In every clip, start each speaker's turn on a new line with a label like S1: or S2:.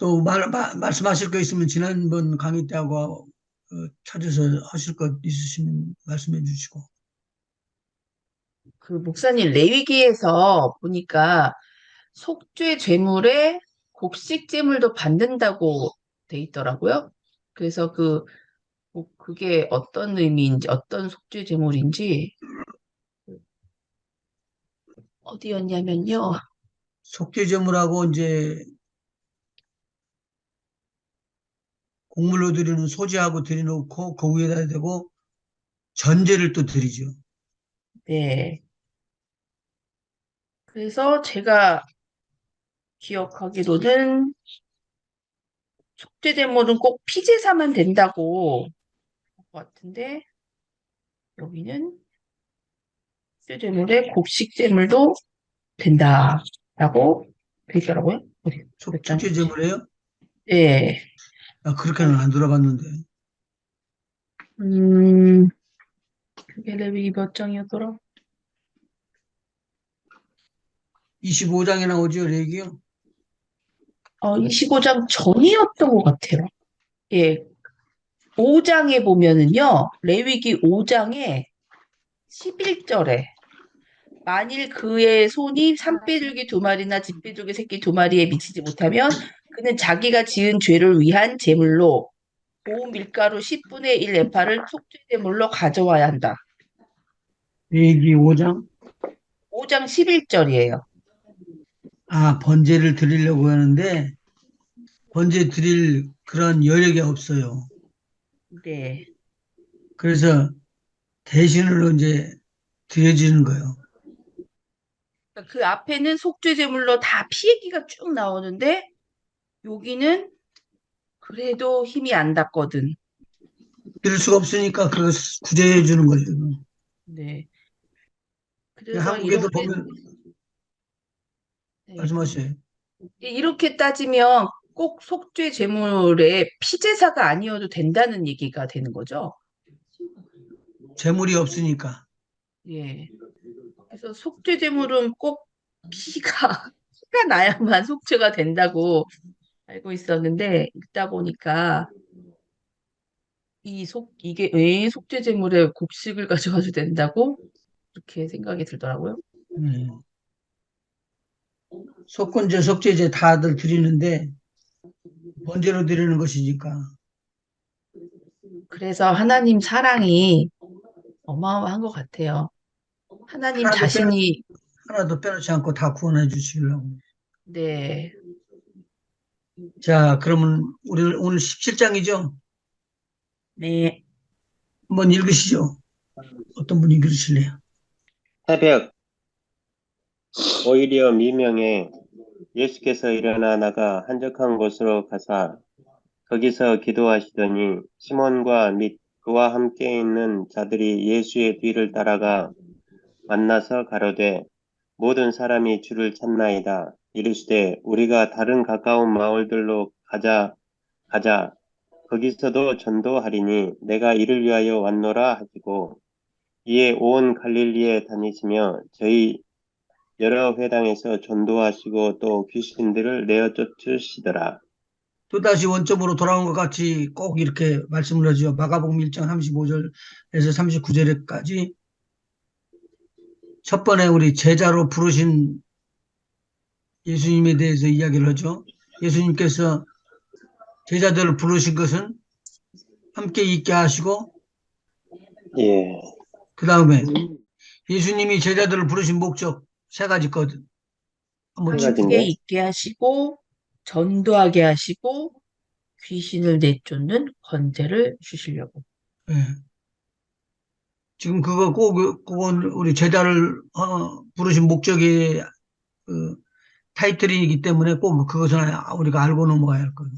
S1: 또 말씀하실 거 있으면 지난번 강의 때하고 찾아서 하실 것 있으시면 말씀해 주시고.
S2: 그 목사님 레위기에서 보니까 속죄 제물에 곡식 제물도 받는다고 돼 있더라고요. 그래서 그게 어떤 의미인지, 어떤 속죄 제물인지 어디였냐면요.
S1: 속죄제물하고 이제 곡물로 드리는 소지하고 드려놓고 그 위에다 대고 전제를 또 드리죠.
S2: 네. 그래서 제가 기억하기로는 속죄 제물은 꼭 피제사만 된다고 한 것 같은데 여기는 속죄 제물에 곡식 제물도 된다라고 돼 있더라고요. 어디 몇 장이지?
S1: 속죄제물이에요?
S2: 네.
S1: 아, 그렇게는 안 들어봤는데.
S2: 음, 그게 레위기 몇 장이었더라?
S1: 25장에 나오죠, 레기요?
S2: 25장 전이었던 것 같아요. 예, 5장에 보면은요, 레위기 5장에 11절에 만일 그의 손이 산비둘기 두 마리나 집비둘기 새끼 두 마리에 미치지 못하면 그는 자기가 지은 죄를 위한 제물로 고운 밀가루 10분의 1 에파를 속죄제물로 가져와야 한다.
S1: 레기 5장?
S2: 5장 11절이에요.
S1: 아, 번제를 드리려고 하는데, 번제 드릴 그런 여력이 없어요.
S2: 네.
S1: 그래서 대신으로 이제 드려지는 거예요.
S2: 그러니까 그 앞에는 속죄제물로 다 피 얘기가 쭉 나오는데 여기는 그래도 힘이 안 닿거든.
S1: 드릴 수가 없으니까 그거 구제해 주는 거죠.
S2: 네. 그래서
S1: 한국에도
S2: 이렇게,
S1: 보면,
S2: 네.
S1: 말씀하세요.
S2: 이렇게 따지면 꼭 속죄 제물에 피제사가 아니어도 된다는 얘기가 되는 거죠.
S1: 재물이 없으니까.
S2: 예. 그래서 속죄 제물은 꼭 피가 나야만 속죄가 된다고 알고 있었는데 읽다 보니까 이게 왜 속죄 제물에 곡식을 가져가도 된다고 그렇게 생각이 들더라고요.
S1: 네. 속건제, 속죄제 다들 드리는데, 번제로 드리는 것이니까.
S2: 그래서 하나님 사랑이 어마어마한 것 같아요. 하나님
S1: 하나도 빼놓,
S2: 자신이,
S1: 하나도 빼놓지 않고 다 구원해 주시려고.
S2: 네,
S1: 자, 그러면 우리 오늘 17장이죠?
S2: 네,
S1: 한번 읽으시죠. 어떤 분이 읽으실래요?
S3: 새벽 오히려 미명에 예수께서 일어나 나가 한적한 곳으로 가사 거기서 기도하시더니 시몬과 및 그와 함께 있는 자들이 예수의 뒤를 따라가 만나서 가로되 모든 사람이 주를 찾나이다. 이르시되 우리가 다른 가까운 마을들로 가자. 거기서도 전도하리니 내가 이를 위하여 왔노라 하시고 이에 온 갈릴리에 다니시며 저희 여러 회당에서 전도하시고 또 귀신들을 내어 쫓으시더라.
S1: 또다시 원점으로 돌아온 것 같이 꼭 이렇게 말씀을 하죠. 마가복음 1장 35절에서 39절까지 첫 번에 우리 제자로 부르신 예수님에 대해서 이야기를 하죠. 예수님께서 제자들을 부르신 것은 함께 있게 하시고,
S3: 예,
S1: 그 다음에 예수님이 제자들을 부르신 목적 세 가지 거든. 한번
S3: 세
S2: 함께
S1: 짚어보죠.
S3: 가지인데.
S2: 있게 하시고, 전도하게 하시고, 귀신을 내쫓는 권세를 주시려고.
S1: 예. 지금 그거 꼭, 그건 우리 제자를 부르신 목적의 그 타이틀이기 때문에 꼭 그것은 우리가 알고 넘어가야 할 거예요.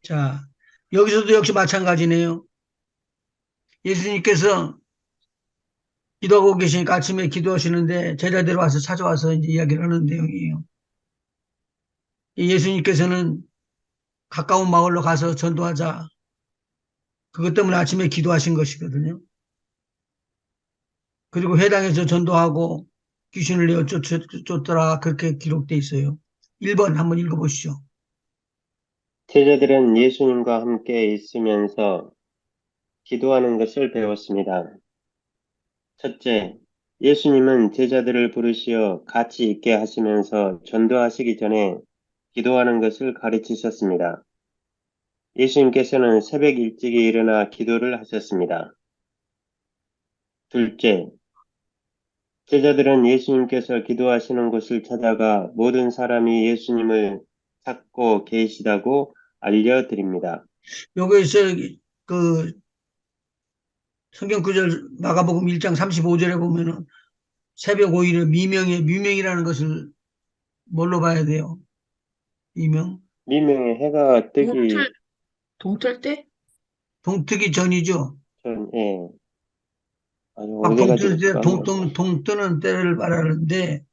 S1: 자, 여기서도 역시 마찬가지네요. 예수님께서 기도하고 계시니까 아침에 기도하시는데 제자들이 와서 찾아와서 이제 이야기를 하는 내용이에요. 예수님께서는 가까운 마을로 가서 전도하자. 그것 때문에 아침에 기도하신 것이거든요. 그리고 회당에서 전도하고 귀신을 내어 쫓더라. 그렇게 기록돼 있어요. 1번 한번 읽어보시죠.
S3: 제자들은 예수님과 함께 있으면서 기도하는 것을 배웠습니다. 첫째, 예수님은 제자들을 부르시어 같이 있게 하시면서 전도하시기 전에 기도하는 것을 가르치셨습니다. 예수님께서는 새벽 일찍이 일어나 기도를 하셨습니다. 둘째, 제자들은 예수님께서 기도하시는 곳을 찾아가 모든 사람이 예수님을 찾고 계시다고 알려드립니다.
S1: 여기서 그 성경 구절 마가복음 1장 35절에 보면은 새벽 5일에 미명이라는 것을 뭘로 봐야 돼요? 미명?
S3: 미명의 해가 뜨기
S2: 동틀, 동틀 때?
S1: 동트기 전이죠.
S3: 전에 아주
S1: 막
S3: 오래가지고
S1: 동뜨는 때를 말하는데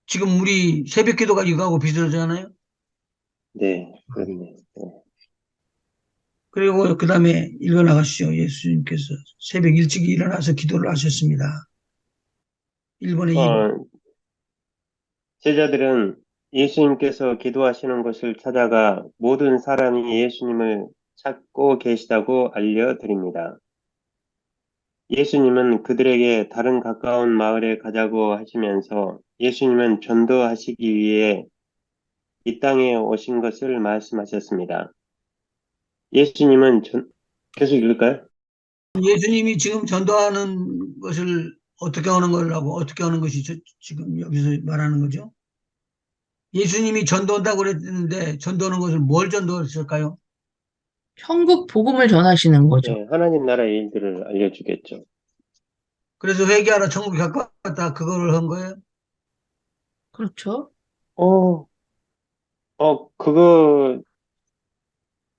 S1: 지금 우리 새벽 기도가 이거하고 비슷하잖아요.
S3: 네, 그렇네. 네.
S1: 그리고 그 다음에 읽어나가시죠. 예수님께서 새벽 일찍 일어나서 기도를 하셨습니다. 1번에 2번.
S3: 어, 제자들은 예수님께서 기도하시는 곳을 찾아가 모든 사람이 예수님을 찾고 계시다고 알려드립니다. 예수님은 그들에게 다른 가까운 마을에 가자고 하시면서 예수님은 전도하시기 위해 이 땅에 오신 것을 말씀하셨습니다. 예수님은 계속 읽을까요?
S1: 예수님이 지금 전도하는 것을 어떻게 하는 거라고, 어떻게 하는 것이 지금 여기서 말하는 거죠? 예수님이 전도한다고 그랬는데, 전도하는 것을 뭘 전도했을까요?
S2: 천국 복음을 전하시는 거죠.
S3: 네, 하나님 나라의 일들을 알려주겠죠.
S1: 그래서 회개하라, 천국이 가까웠다, 그거를 한 거예요?
S2: 그렇죠.
S3: 어, 그거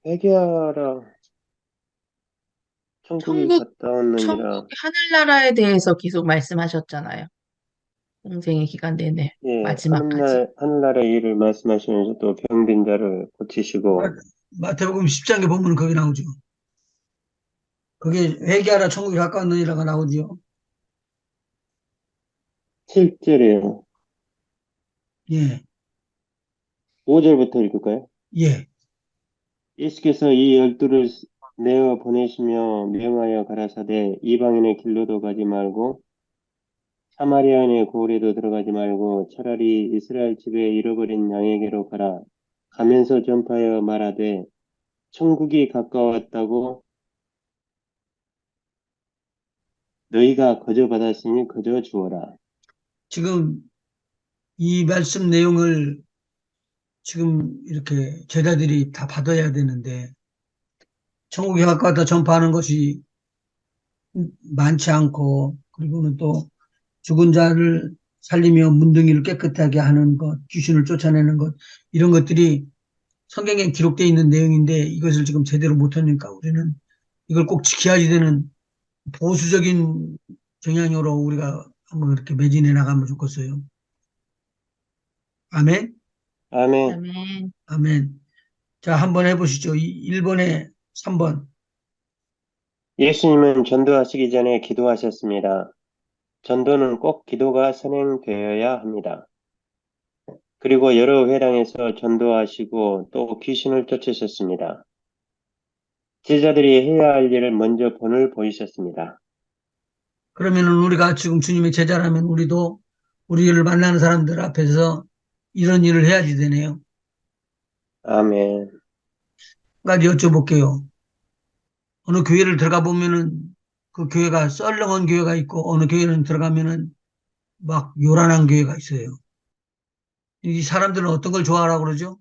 S3: 회개하라. 천국이
S2: 천국,
S3: 가까웠느니라.
S2: 천국, 하늘나라에 대해서 계속 말씀하셨잖아요. 공생의 기간 내내,
S3: 예,
S2: 마지막까지.
S3: 하늘나라의 일을 말씀하시면서 또 병든 자를
S1: 마-
S3: 고치시고,
S1: 마태복음 10장에 보면 거기 나오죠. 그게 회개하라, 천국이 가까웠느니라가 나오죠.
S3: 7절에요.
S1: 예,
S3: 5절부터 읽을까요?
S1: 예.
S3: 예수께서 이 열두를 내어 보내시며 명하여 가라사대 이방인의 길로도 가지 말고 사마리아인의 고을에도 들어가지 말고 차라리 이스라엘 집에 잃어버린 양에게로 가라. 가면서 전파하여 말하되 천국이 가까웠다고 너희가 거저 받았으니 거저 주어라.
S1: 지금 이 말씀 내용을 지금 이렇게 제자들이 다 받아야 되는데, 천국에 가까웠다 전파하는 것이 많지 않고, 그리고는 또 죽은 자를 살리며 문둥이를 깨끗하게 하는 것, 귀신을 쫓아내는 것, 이런 것들이 성경에 기록되어 있는 내용인데 이것을 지금 제대로 못하니까 우리는 이걸 꼭 지켜야지 되는 보수적인 경향으로 우리가 한번 이렇게 매진해 나가면 좋겠어요. 아멘?
S3: 아멘.
S2: 아멘.
S1: 아멘. 자, 한번 해보시죠. 1번에 3번.
S3: 예수님은 전도하시기 전에 기도하셨습니다. 전도는 꼭 기도가 선행되어야 합니다. 그리고 여러 회당에서 전도하시고 또 귀신을 쫓으셨습니다. 제자들이 해야 할 일을 먼저 본을 보이셨습니다.
S1: 그러면은 우리가 지금 주님의 제자라면 우리도 우리를 만나는 사람들 앞에서 이런 일을 해야지 되네요.
S3: 아멘.
S1: 한 가지 여쭤볼게요. 어느 교회를 들어가 보면은 그 교회가 썰렁한 교회가 있고 어느 교회는 들어가면은 막 요란한 교회가 있어요. 이 사람들은 어떤 걸 좋아하라고 그러죠?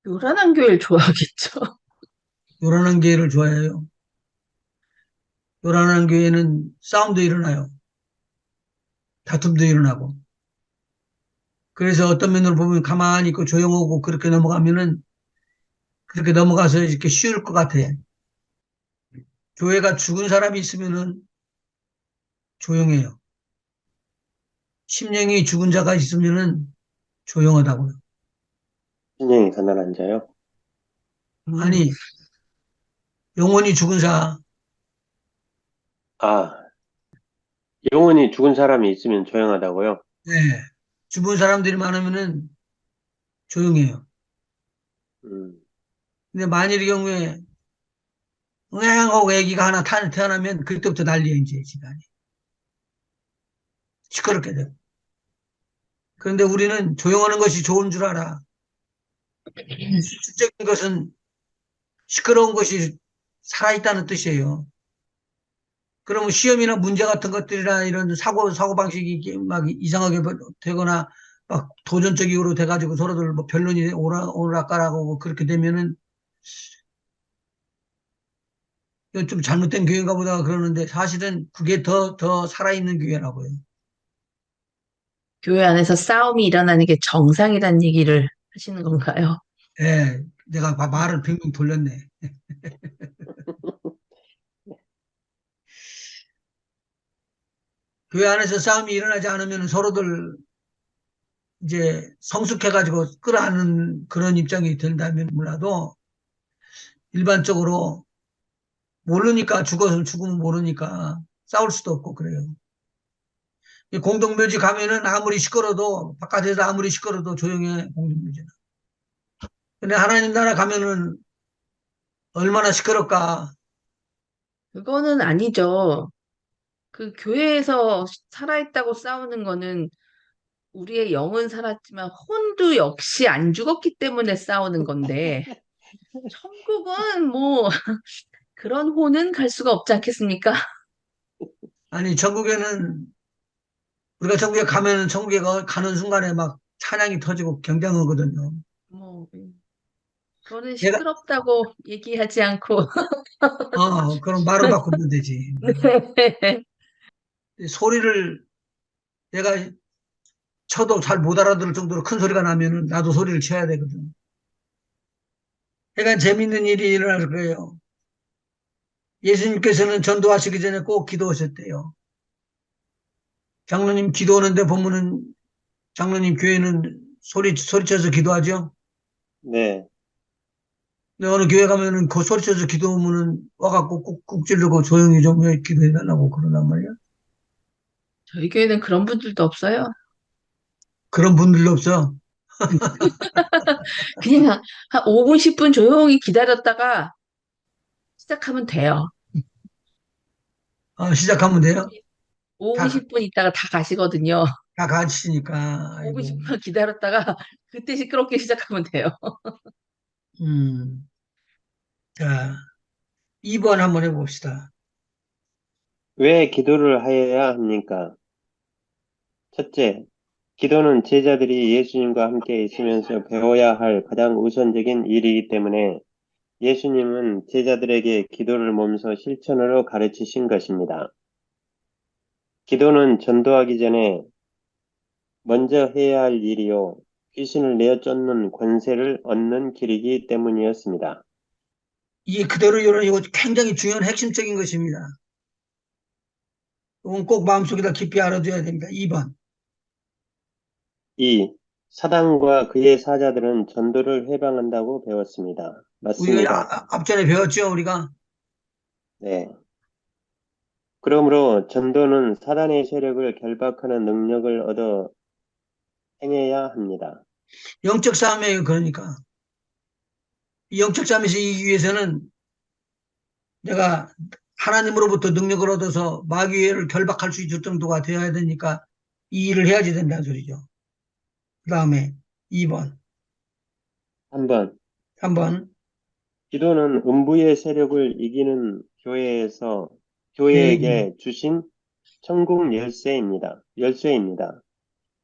S2: 요란한 교회를 좋아하겠죠.
S1: 요란한 교회를 좋아해요. 요란한 교회는 싸움도 일어나요. 다툼도 일어나고. 그래서 어떤 면으로 보면 가만히 있고 조용하고 그렇게 넘어가면은 그렇게 넘어가서 이렇게 쉬울 것 같아. 교회가 죽은 사람이 있으면은 조용해요. 심령이 죽은 자가 있으면은 조용하다고요.
S3: 신령이 가난한 자요.
S1: 아니, 영혼이 죽은 자,
S3: 아, 영혼이 죽은 사람이 있으면 조용하다고요?
S1: 네. 죽은 사람들이 많으면은 조용해요.
S3: 음,
S1: 근데 만일의 경우에 응애하고 애기가 하나 태어나면 그때부터 난리야, 이제 집안이. 시끄럽게 돼. 그런데 우리는 조용하는 것이 좋은 줄 알아. 수적인 것은 시끄러운 것이 살아있다는 뜻이에요. 그러면 시험이나 문제 같은 것들이나 이런 사고방식이 막 이상하게 되거나 막 도전적으로 돼가지고 서로들 뭐 변론이 오락가락하고 뭐 그렇게 되면은 이건 좀 잘못된 교회인가 보다 그러는데 사실은 그게 더 살아있는 교회라고요.
S2: 교회 안에서 싸움이 일어나는 게 정상이라는 얘기를 하시는 건가요?
S1: 예, 내가 말을 빙빙 돌렸네. 교회 안에서 싸움이 일어나지 않으면 서로들 이제 성숙해가지고 끌어안는 그런 입장이 된다면 몰라도 일반적으로 모르니까 죽으면 모르니까 싸울 수도 없고 그래요. 이 공동묘지 가면은 아무리 시끄러도 바깥에서 아무리 시끄러도 조용해 공동묘지는. 근데 하나님 나라 가면은 얼마나 시끄럽까.
S2: 그거는 아니죠. 그 교회에서 살아있다고 싸우는 거는 우리의 영은 살았지만 혼도 역시 안 죽었기 때문에 싸우는 건데, 천국은 뭐 그런 혼은 갈 수가 없지 않겠습니까?
S1: 아니 전국에는 우리가 전국에 가면은 전국에 가는 순간에 막 찬양이 터지고 경장하거든요.
S2: 뭐 그거는
S1: 내가
S2: 시끄럽다고 얘기하지 않고
S1: 그럼 말을 바꾸면 되지.
S2: 네.
S1: 소리를 내가 쳐도 잘 못 알아들을 정도로 큰 소리가 나면은 나도 소리를 쳐야 되거든. 그러니까 재밌는 일이 일어날 거예요. 예수님께서는 전도하시기 전에 꼭 기도하셨대요. 장로님 기도하는데 보면은 장로님 교회는 소리쳐서 기도하죠.
S3: 네.
S1: 근데 어느 교회 가면은 그 소리쳐서 기도하면은 와갖고 꾹꾹 찌르고 조용히 좀 기도해달라고 그러단 말이야.
S2: 저희 교회는 그런 분들도 없어요.
S1: 그런 분들도 없어.
S2: 그냥 한 5분, 10분 조용히 기다렸다가 시작하면 돼요.
S1: 시작하면 돼요.
S2: 5분,
S1: 다,
S2: 10분 있다가 다 가시거든요.
S1: 다 같이니까.
S2: 5분,
S1: 아이고.
S2: 10분 기다렸다가 그때 시끄럽게 시작하면 돼요.
S1: 음. 자, 2번 한번 해봅시다.
S3: 왜 기도를 하여야 합니까? 첫째, 기도는 제자들이 예수님과 함께 있으면서 배워야 할 가장 우선적인 일이기 때문에 예수님은 제자들에게 기도를 몸소 실천으로 가르치신 것입니다. 기도는 전도하기 전에 먼저 해야 할 일이요, 귀신을 내어 쫓는 권세를 얻는 길이기 때문이었습니다.
S1: 이게 그대로 이거 굉장히 중요한 핵심적인 것입니다. 이건 꼭 마음속에다 깊이 알아둬야 됩니다. 2번.
S3: 2. 사단과 그의 사자들은 전도를 해방한다고 배웠습니다.
S1: 우리가
S3: 맞습니다.
S1: 앞전에 배웠죠, 우리가.
S3: 네. 그러므로 전도는 사단의 세력을 결박하는 능력을 얻어 행해야 합니다.
S1: 영적 싸움이에요, 그러니까. 이 영적 싸움에서 이기기 위해서는 내가 하나님으로부터 능력을 얻어서 마귀를 결박할 수 있을 정도가 되어야 되니까 이 일을 해야지 된다는 소리죠. 그 다음에 2번.
S3: 한번,
S1: 3번.
S3: 기도는 음부의 세력을 이기는
S1: 교회에게.
S3: 교회에게 주신 천국 열쇠입니다.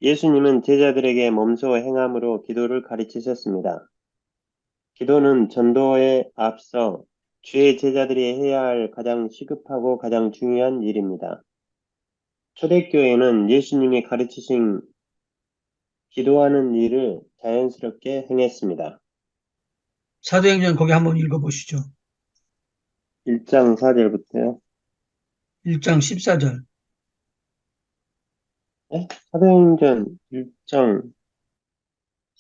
S3: 예수님은 제자들에게 몸소 행함으로 기도를 가르치셨습니다. 기도는 전도에 앞서 주의 제자들이 해야 할 가장 시급하고 가장 중요한 일입니다. 초대교회는 예수님이 가르치신 기도하는 일을 자연스럽게 행했습니다.
S1: 사도행전 거기 한번 읽어보시죠.
S3: 1장 4절부터요.
S1: 1장 14절.
S3: 사도행전 1장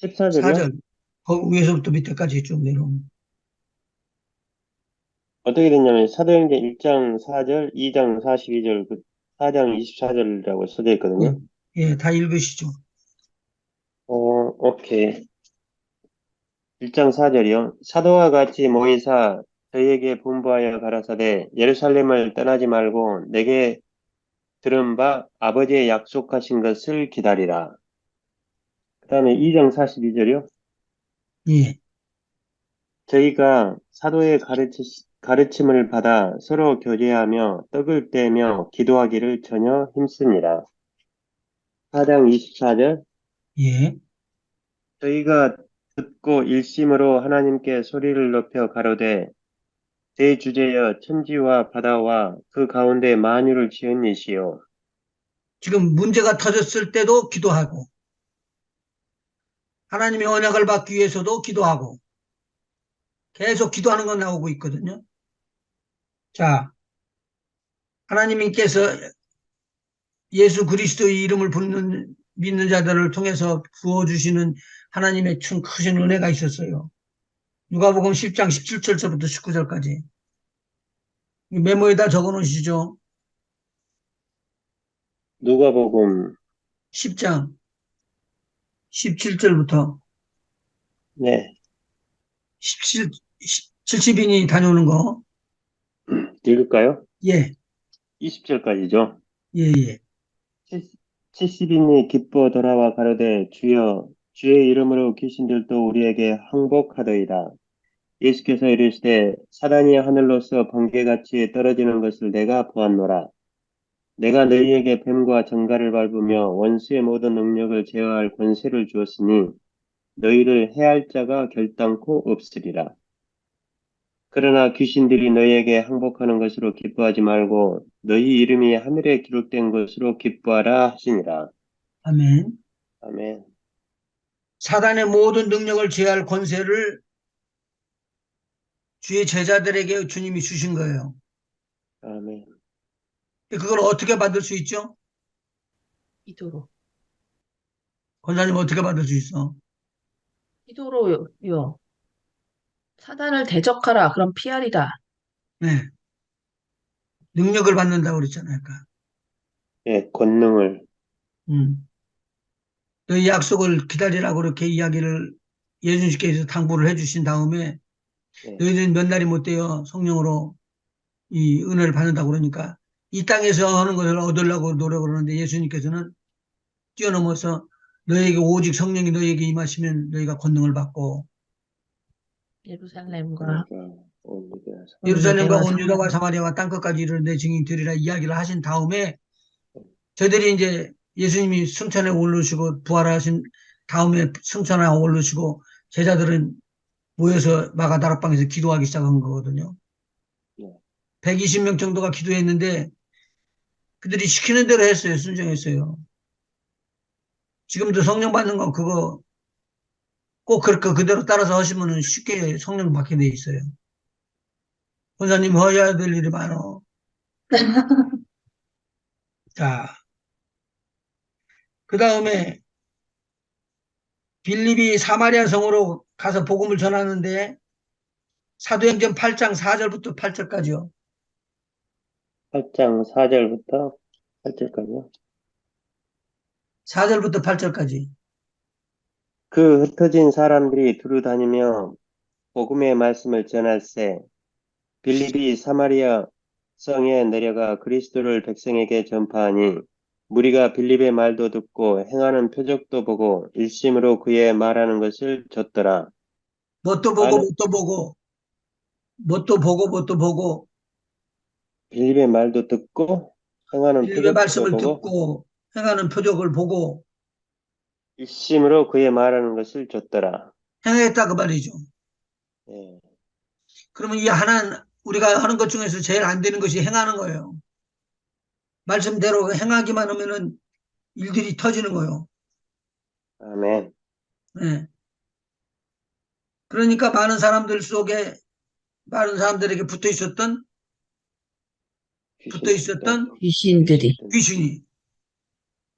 S3: 14절이요?
S1: 4절. 거기 위에서부터 밑에까지 쭉 내려오면.
S3: 어떻게 됐냐면 사도행전 1장 4절, 2장 42절, 4장 24절이라고 써져
S1: 예,
S3: 있거든요.
S1: 예, 다 읽으시죠.
S3: 오케이. 1장 4절이요. 사도와 같이 모이사 저희에게 분부하여 가라사대 예루살렘을 떠나지 말고 내게 들은 바 아버지의 약속하신 것을 기다리라. 그 다음에 2장 42절이요.
S1: 예.
S3: 저희가 사도의 가르침을 받아 서로 교제하며 떡을 떼며 기도하기를 전혀 힘쓰니라. 4장 24절.
S1: 예.
S3: 저희가 듣고 일심으로 하나님께 소리를 높여 가로되 대주제여 천지와 바다와 그 가운데 만유를 지은 이시요.
S1: 지금 문제가 터졌을 때도 기도하고, 하나님의 언약을 받기 위해서도 기도하고, 계속 기도하는 건 나오고 있거든요. 자, 하나님께서 예수 그리스도의 이름을 믿는 자들을 통해서 부어주시는 하나님의 큰 크신 은혜가 있었어요. 누가복음 10장 17절부터 19절까지. 메모에다 적어 놓으시죠.
S3: 누가복음.
S1: 10장 17절부터
S3: 네,
S1: 70인이 다녀오는 거.
S3: 읽을까요?
S1: 예,
S3: 20절까지죠.
S1: 예, 예.
S3: 70인이 기뻐 돌아와 가로되 주여 주의 이름으로 귀신들도 우리에게 항복하더이다. 예수께서 이르시되 사단이 하늘로서 번개같이 떨어지는 것을 내가 보았노라. 내가 너희에게 뱀과 정갈을 밟으며 원수의 모든 능력을 제어할 권세를 주었으니 너희를 해할 자가 결단코 없으리라. 그러나 귀신들이 너희에게 항복하는 것으로 기뻐하지 말고 너희 이름이 하늘에 기록된 것으로 기뻐하라 하시니라.
S1: 아멘.
S3: 아멘.
S1: 사단의 모든 능력을 제할 권세를 주의 제자들에게 주님이 주신 거예요.
S3: 아멘.
S1: 그걸 어떻게 받을 수 있죠?
S2: 기도로.
S1: 권사님 어떻게 받을 수 있어?
S2: 기도로요. 사단을 대적하라. 그럼 피하리라.
S1: 네. 능력을 받는다고 그랬잖아요. 아까.
S3: 예, 권능을.
S1: 음. 너희 약속을 기다리라고 그렇게 이야기를 예수님께서 당부를 해주신 다음에
S3: 예,
S1: 너희들은 몇 날이 못 되어 성령으로 이 은혜를 받는다고 그러니까 이 땅에서 하는 것을 얻으려고 노력을 하는데 예수님께서는 뛰어넘어서 너희에게 오직 성령이 너희에게 임하시면 너희가 권능을 받고
S2: 예루살렘과
S3: 그러니까 온 유대와
S2: 온
S1: 예루살렘과
S2: 유대와
S1: 온 유다와
S2: 사마리아.
S1: 사마리아와 땅끝까지 이르러 내 증인 되리라 이야기를 하신 다음에 저희들이 이제 예수님이 승천에 오르시고 부활하신 다음에 승천에 오르시고 제자들은 모여서 마가다락방에서 기도하기 시작한 거거든요.
S3: 예,
S1: 120명 정도가 기도했는데 그들이 시키는 대로 했어요. 순종했어요. 지금도 성령 받는 건 그거 꼭 그렇게 그대로 따라서 하시면 쉽게 성령 받게 돼 있어요. 권사님 하셔야 될 일이 많어. 자, 그 다음에 빌립이 사마리아 성으로 가서 복음을 전하는데 사도행전 8장 4절부터 8절까지요.
S3: 8장 4절부터 8절까지요.
S1: 4절부터 8절까지.
S3: 그 흩어진 사람들이 두루 다니며 복음의 말씀을 전할세 빌립이 사마리아 성에 내려가 그리스도를 백성에게 전파하니 무리가 빌립의 말도 듣고 행하는 표적도 보고 일심으로 그의 말하는 것을 좇더라.
S1: 뭣도 보고
S3: 많은
S1: 뭣도 보고 뭣도 보고 뭣도 보고
S3: 빌립의 말도 듣고 행하는
S1: 빌립의
S3: 표적도
S1: 말씀을
S3: 보고
S1: 듣고 행하는 표적을 보고
S3: 일심으로 그의 말하는 것을 좇더라.
S1: 행했다 그 말이죠.
S3: 예,
S1: 그러면 이 하나 우리가 하는 것 중에서 제일 안 되는 것이 행하는 거예요. 말씀대로 행하기만 하면은 일들이 터지는 거예요.
S3: 아멘.
S1: 예. 그러니까 많은 사람들 속에 많은 사람들에게 붙어
S3: 귀신들도
S1: 있었던
S2: 귀신들이.
S3: 귀신들.
S1: 귀신이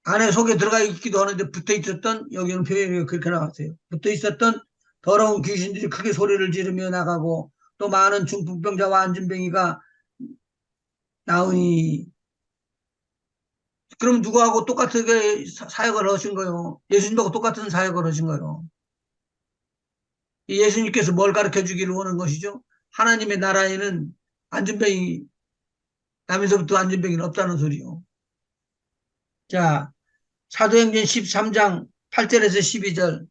S1: 안에 속에 들어가 있기도 하는데 붙어 있었던 여기는 표현이 그렇게 나왔어요. 붙어 있었던 더러운 귀신들이 크게 소리를 지르며 나가고 또 많은 중풍병자와 안진뱅이가 나오니 그럼 누구하고 똑같게 사역을 하신 거예요? 예수님하고 똑같은 사역을 하신 거예요. 예수님께서 뭘 가르쳐 주기를 원하는 것이죠? 하나님의 나라에는 안전병이, 남에서부터 안전병이 없다는 소리요. 자, 사도행전 13장 8절에서 12절.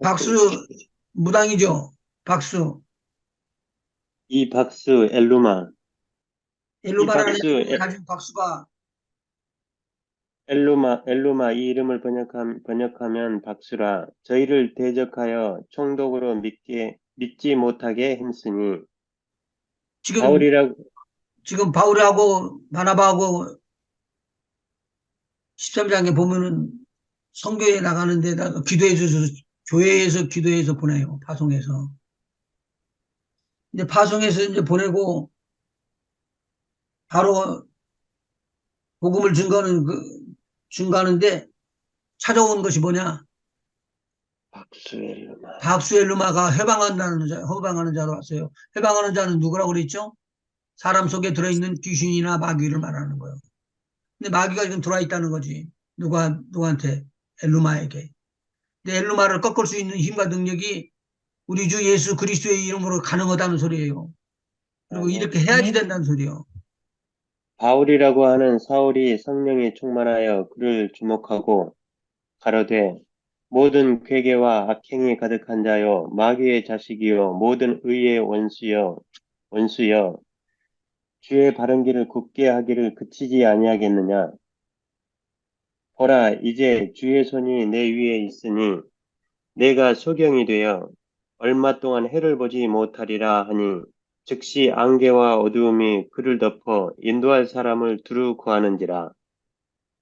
S1: 박수, 무당이죠? 박수.
S3: 이 박수 엘루마, 이
S1: 엘루바라는
S3: 박수
S1: 이름을 가진 박수가
S3: 엘루마 이 이름을 번역하면 박수라. 저희를 대적하여 총독으로 믿지 못하게 했으니
S1: 지금,
S3: 바울이라고
S1: 지금 바울하고 바나바하고 13장에 보면은 선교에 나가는 데다가 교회에서 기도해서 보내요. 파송해서. 이제 파송해서 이제 보내고 바로 복음을 증거하는데 찾아온 것이 뭐냐?
S3: 박수 엘루마.
S1: 박수엘루마가 해방하는 자로 왔어요. 해방하는 자는 누구라고 그랬죠? 사람 속에 들어있는 귀신이나 마귀를 말하는 거예요. 근데 마귀가 지금 들어와 있다는 거지. 누구한테? 엘루마에게. 근데 엘루마를 꺾을 수 있는 힘과 능력이 우리 주 예수 그리스도의 이름으로 가능하다는 소리예요. 그리고
S3: 아멘.
S1: 이렇게 해야지 된다는 소리예요.
S3: 바울이라고 하는 사울이 성령에 충만하여 그를 주목하고 가로되 모든 괴계와 악행이 가득한 자요 마귀의 자식이요 모든 의의 원수여 주의 바른 길을 굽게 하기를 그치지 아니하겠느냐. 보라 이제 주의 손이 내 위에 있으니 내가 소경이 되어 얼마 동안 해를 보지 못하리라 하니 즉시 안개와 어두움이 그를 덮어 인도할 사람을 두루 구하는지라.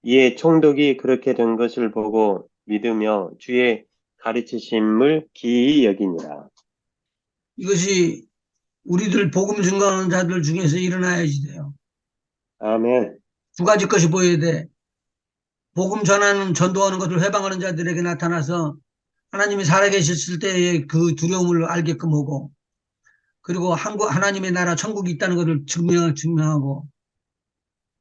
S3: 이에 총독이 그렇게 된 것을 보고 믿으며 주의 가르치심을 기이 여기니라.
S1: 이것이 우리들 복음 증거하는 자들 중에서 일어나야지 돼요.
S3: 아멘.
S1: 두 가지 것이 보여야 돼. 복음 전도하는 것을 해방하는 자들에게 나타나서 하나님이 살아계셨을 때의 그 두려움을 알게끔 하고, 그리고 하나님의 나라 천국이 있다는 것을 증명하고,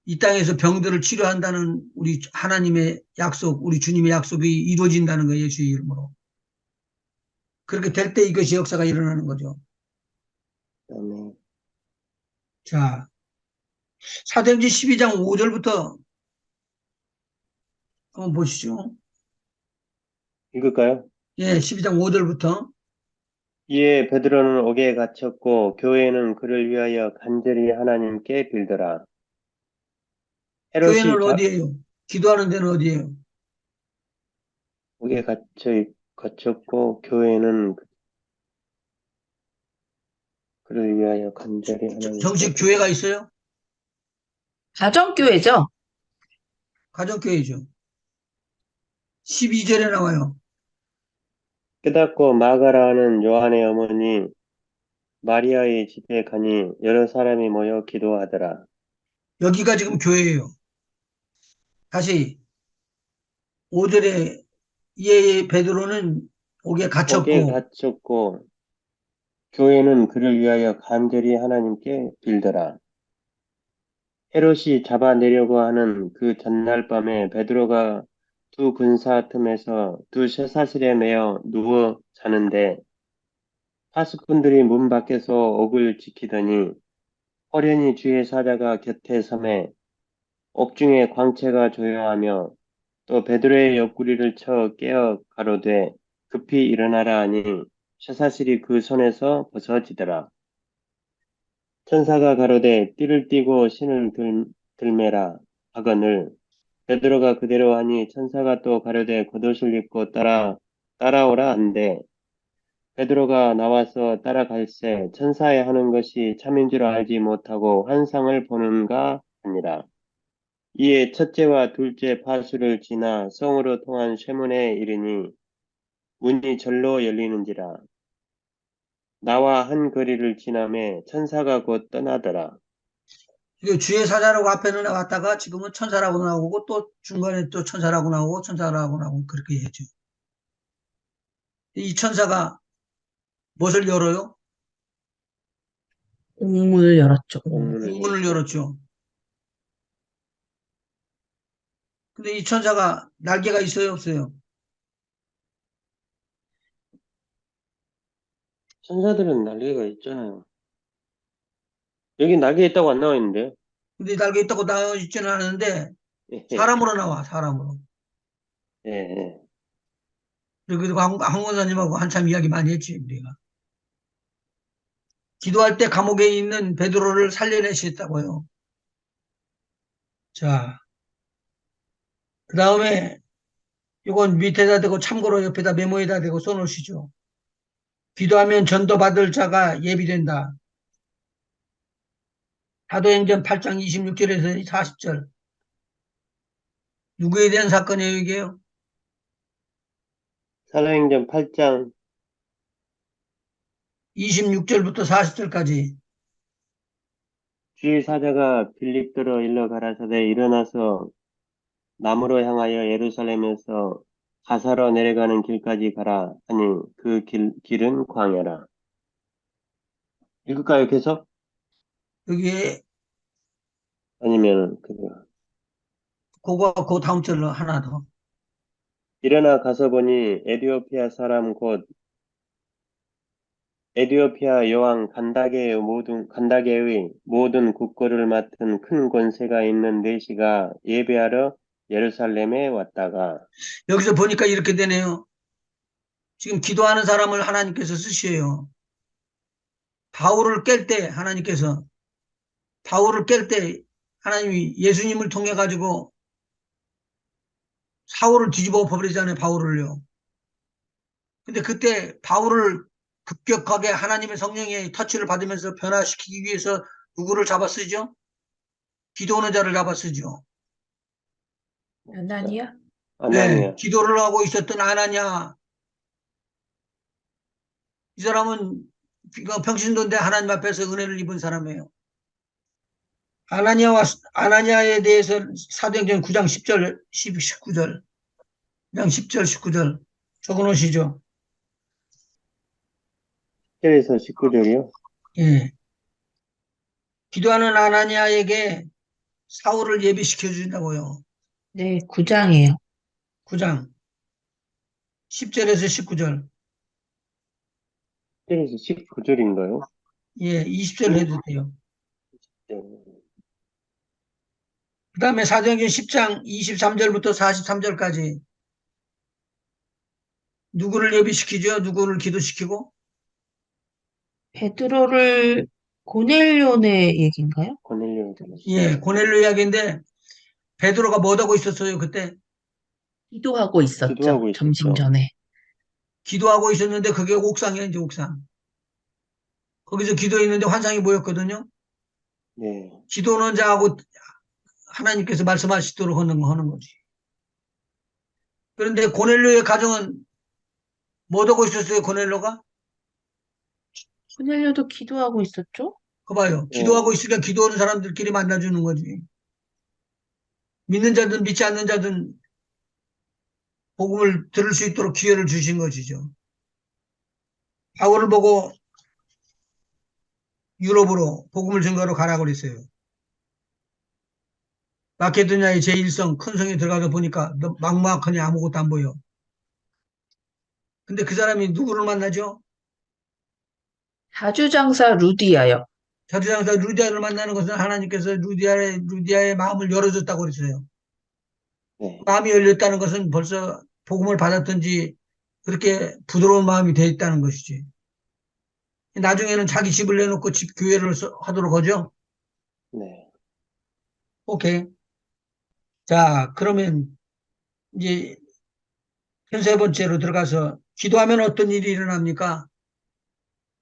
S1: 이 땅에서 병들을 치료한다는 우리 하나님의 약속, 우리 주님의 약속이 이루어진다는 거예요, 예수의 이름으로. 그렇게 될 때 이것이 역사가 일어나는 거죠.
S3: 아멘.
S1: 자, 사도행전 12장 5절부터 한번 보시죠.
S3: 읽을까요?
S1: 예, 12장 5절부터.
S3: 이에 베드로는 옥에 갇혔고 교회는 그를 위하여 간절히 하나님께 빌더라. 헤롯이
S1: 교회는 어디예요? 기도하는 데는 어디예요?
S3: 옥에 갇혔고 교회는 그를 위하여 간절히 하나님께
S1: 정식 교회가
S3: 빌더라.
S1: 있어요?
S2: 가정교회죠?
S1: 가정교회죠. 12절에 나와요.
S3: 깨닫고 마가라 하는 요한의 어머니 마리아의 집에 가니 여러 사람이 모여 기도하더라.
S1: 여기가 지금 교회예요. 다시 5절에 예, 베드로는 옥에
S3: 옥에
S1: 갇혔고
S3: 갇혔고 교회는 그를 위하여 간절히 하나님께 빌더라. 헤롯이 잡아내려고 하는 그 전날 밤에 베드로가 두 군사 틈에서 두 쇠사슬에 매어 누워 자는데 파수꾼들이 문 밖에서 옥을 지키더니 호련히 주의 사자가 곁에 서매 옥중에 광채가 조용하며 또 베드로의 옆구리를 쳐 깨어 가로되 급히 일어나라 하니 쇠사슬이 그 손에서 벗어지더라. 천사가 가로되 띠를 띠고 신을 들매라 하거늘 베드로가 그대로 하니 천사가 또 가로되 겉옷을 입고 따라오라 한대 베드로가 나와서 따라갈새 천사의 하는 것이 참인 줄 알지 못하고 환상을 보는가 하니라. 이에 첫째와 둘째 파수를 지나 성으로 통한 쇠문에 이르니 문이 절로 열리는지라. 나와 한 거리를 지나매 천사가 곧 떠나더라.
S1: 이거 주의 사자라고 앞에는 나왔다가 지금은 천사라고 나오고 또 중간에 또 천사라고 나오고 천사라고 나오고 그렇게 했죠. 이 천사가 무엇을 열어요?
S2: 공문을 열었죠.
S3: 공문을
S1: 공문을
S3: 열었죠.
S1: 열었죠. 근데 이 천사가 날개가 있어요, 없어요?
S3: 천사들은 날개가 있잖아요. 여기 날개 있다고 안 나와 있는데.
S1: 근데 날개 있다고 나와 있지는 않은데
S3: 예,
S1: 사람으로 나와, 사람으로.
S3: 예, 예.
S1: 그리고 황 권사님하고 한참 이야기 많이 했지, 우리가. 기도할 때 감옥에 있는 베드로를 살려내셨다고요. 자, 그 다음에 이건 밑에다 대고 참고로 옆에다 메모에다 대고 써놓으시죠. 기도하면 전도 받을 자가 예비된다. 사도행전 8장 26절에서 40절. 누구에 대한 사건이에요, 이게요?
S3: 사도행전 8장
S1: 26절부터 40절까지.
S3: 주의 사자가 빌립도로 일러 가라사대 일어나서 남으로 향하여 예루살렘에서 가사로 내려가는 길까지 가라 하니 그 길은 광야라. 읽을까요, 계속?
S1: 여기에
S3: 아니면
S1: 그 다음 절로 하나 더.
S3: 일어나 가서 보니 에디오피아 여왕 간다게의 모든 국고를 맡은 큰 권세가 있는 내시가 예배하러 예루살렘에 왔다가
S1: 여기서 보니까 이렇게 되네요. 지금 기도하는 사람을 하나님께서 쓰셔요. 바울을 깰 때 하나님이 예수님을 통해 가지고 사울을 뒤집어 버리잖아요, 바울을요. 근데 그때 바울을 급격하게 하나님의 성령의 터치를 받으면서 변화시키기 위해서 누구를 잡아 쓰죠? 기도하는 자를 잡아 쓰죠.
S2: 아나니야?
S1: 네,
S3: 아나니아.
S1: 기도를 하고 있었던 아나냐. 이 사람은 평신도인데 하나님 앞에서 은혜를 입은 사람이에요. 아나니아에 대해서 사도행전 9장 10절, 19절, 9장 10절, 19절 적어 놓으시죠.
S3: 1절에서 19절이요.
S1: 예. 기도하는 아나니아에게 사울을 예비시켜 준다고요.
S2: 네, 9장이에요.
S1: 9장 10절에서 19절.
S3: 1절에서 19절인가요?
S1: 예, 20절 해도 돼요.
S3: 네.
S1: 그 다음에 사도행전 10장 23절부터 43절까지 누구를 예비시키죠? 누구를 기도시키고?
S2: 베드로를 고넬료네 얘기인가요?
S3: 고넬료
S1: 예, 고넬료 이야기인데 베드로가 뭐하고 있었어요, 그때?
S2: 기도하고 있었죠.
S3: 기도하고
S2: 점심
S3: 있었죠.
S2: 전에.
S1: 기도하고 있었는데 그게 옥상이에요, 이제 옥상. 거기서 기도했는데 환상이 보였거든요.
S3: 네.
S1: 기도하는 자하고 하나님께서 말씀하시도록 하는 거지. 그런데 고넬료의 가정은 뭐하고 있었어요, 고넬료가?
S2: 고넬료도 기도하고 있었죠?
S1: 그 봐요. 기도하고
S3: 네.
S1: 있으니까 기도하는 사람들끼리 만나주는 거지. 믿는 자든 믿지 않는 자든 복음을 들을 수 있도록 기회를 주신 것이죠. 바울을 보고 유럽으로 복음을 증거로 가라고 그랬어요. 마케도니아의 제1성 큰 성에 들어가서 보니까 막막하니 아무것도 안 보여. 근데 그 사람이 누구를 만나죠?
S2: 사주장사 루디아요.
S1: 자주장사 루디아를 만나는 것은 하나님께서 루디아의 마음을 열어줬다고 그랬어요.
S3: 네.
S1: 마음이 열렸다는 것은 벌써 복음을 받았든지 그렇게 부드러운 마음이 돼 있다는 것이지. 나중에는 자기 집을 내놓고 집 교회를 하도록 하죠.
S3: 네.
S1: 오케이. 자, 그러면 이제 세 번째로 들어가서 기도하면 어떤 일이 일어납니까?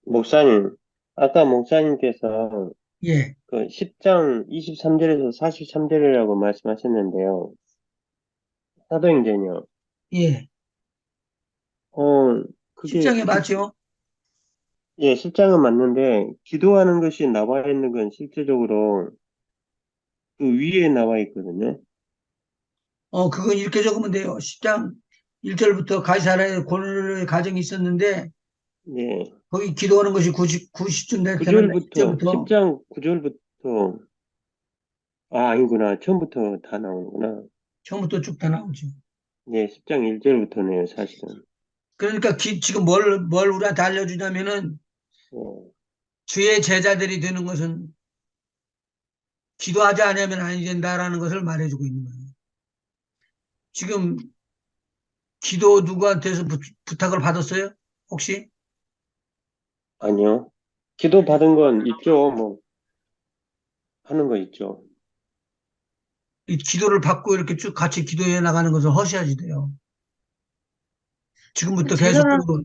S3: 목사님, 아까 목사님께서
S1: 예,
S3: 그 10장 23절에서 43절이라고 말씀하셨는데요. 사도행전이요.
S1: 예.
S3: 그게
S1: 10장에 맞죠?
S3: 예, 10장은 맞는데 기도하는 것이 나와 있는 건 실제적으로 그 위에 나와 있거든요.
S1: 그건 이렇게 적으면 돼요. 10장 1절부터 가이사라의 고넬료의 가정이 있었는데
S3: 예.
S1: 거기 기도하는 것이 90쯤 될 때는
S3: 9절부터
S1: 1절부터
S3: 10장 9절부터 아니구나. 처음부터 다 나오는구나.
S1: 처음부터 쭉 다 나오죠.
S3: 예, 10장 1절부터네요, 사실은.
S1: 그러니까 지금 뭘 우리한테 알려주냐면은
S3: 예.
S1: 주의 제자들이 되는 것은 기도하지 않으면 아니 된다라는 것을 말해주고 있는 거예요. 지금 기도 누구한테서 부탁을 받았어요? 혹시?
S3: 아니요. 기도 받은 건 있죠. 뭐, 하는 거 있죠.
S1: 이 기도를 받고 이렇게 쭉 같이 기도해 나가는 것을 허시하지 돼요. 지금부터
S2: 제너럴,
S1: 계속적으로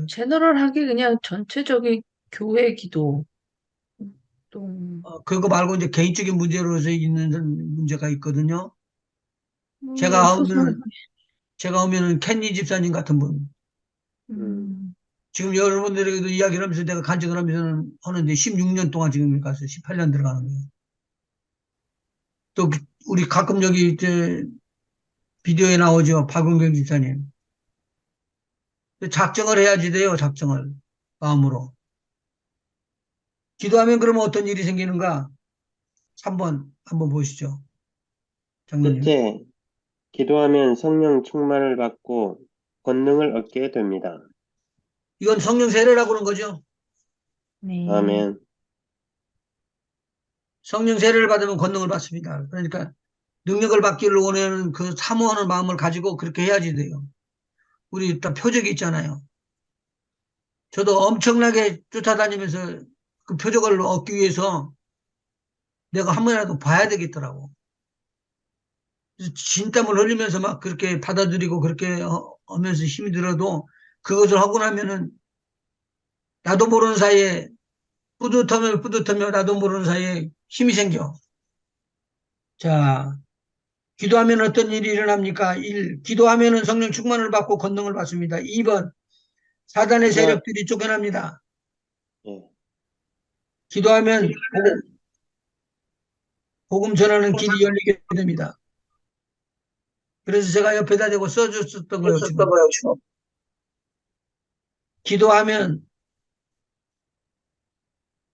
S2: 제너럴하게 그냥 전체적인 교회 기도. 또,
S1: 그거 말고 이제 개인적인 문제로서 있는 문제가 있거든요. 제가
S2: 없어서,
S1: 오면은 제가 오면은 켄니 집사님 같은 분.
S3: 음,
S2: 음,
S1: 지금 여러분들에게도 이야기를 하면서 내가 간증을 하면서 하는데 16년 동안 지금 갔어요. 18년 들어가는 거예요. 또 우리 가끔 여기 이제 비디오에 나오죠. 박은경 집사님. 작정을 해야지 돼요. 작정을. 마음으로. 기도하면 그러면 어떤 일이 생기는가? 3번 한번 보시죠. 장로님.
S3: 첫째, 기도하면 성령 충만을 받고 권능을 얻게 됩니다.
S1: 이건 성령 세례라고 그러는 거죠.
S2: 네.
S3: 아멘.
S1: 성령 세례를 받으면 권능을 받습니다. 그러니까 능력을 받기를 원하는 그 사모하는 마음을 가지고 그렇게 해야지 돼요. 우리 일단 표적이 있잖아요. 저도 엄청나게 쫓아다니면서 그 표적을 얻기 위해서 내가 한 번이라도 봐야 되겠더라고. 그래서 진땀을 흘리면서 막 그렇게 받아들이고 그렇게 하면서 힘이 들어도 그것을 하고 나면은 나도 모르는 사이에 뿌듯하며 나도 모르는 사이에 힘이 생겨. 자, 기도하면 어떤 일이 일어납니까? 1. 기도하면은 성령 충만을 받고 권능을 받습니다. 2번. 사단의
S3: 기도,
S1: 세력들이 쫓겨납니다.
S3: 예,
S1: 기도하면 복음 전하는 길이 열리게 됩니다. 그래서 제가 옆에다 대고 써줬었던 거예요, 지금. 기도하면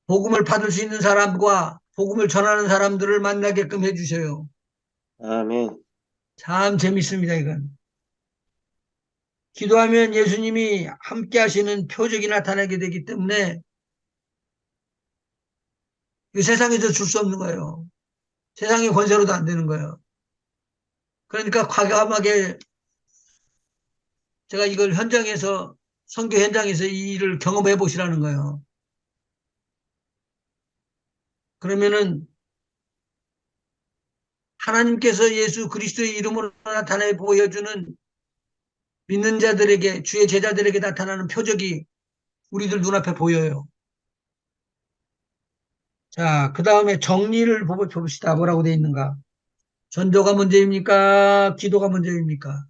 S1: 복음을 받을 수 있는 사람과 복음을 전하는 사람들을 만나게끔 해주셔요.
S3: 아멘.
S1: 참 재밌습니다, 이건. 기도하면 예수님이 함께 하시는 표적이 나타나게 되기 때문에 이 세상에서 줄 수 없는 거예요. 세상의 권세로도 안 되는 거예요. 그러니까 과감하게 제가 이걸 현장에서, 선교 현장에서 이 일을 경험해 보시라는 거예요. 그러면은 하나님께서 예수 그리스도의 이름으로 나타내 보여주는 믿는 자들에게, 주의 제자들에게 나타나는 표적이 우리들 눈앞에 보여요. 자, 그 다음에 정리를 봅시다. 뭐라고 돼 있는가? 전도가 문제입니까? 기도가 문제입니까?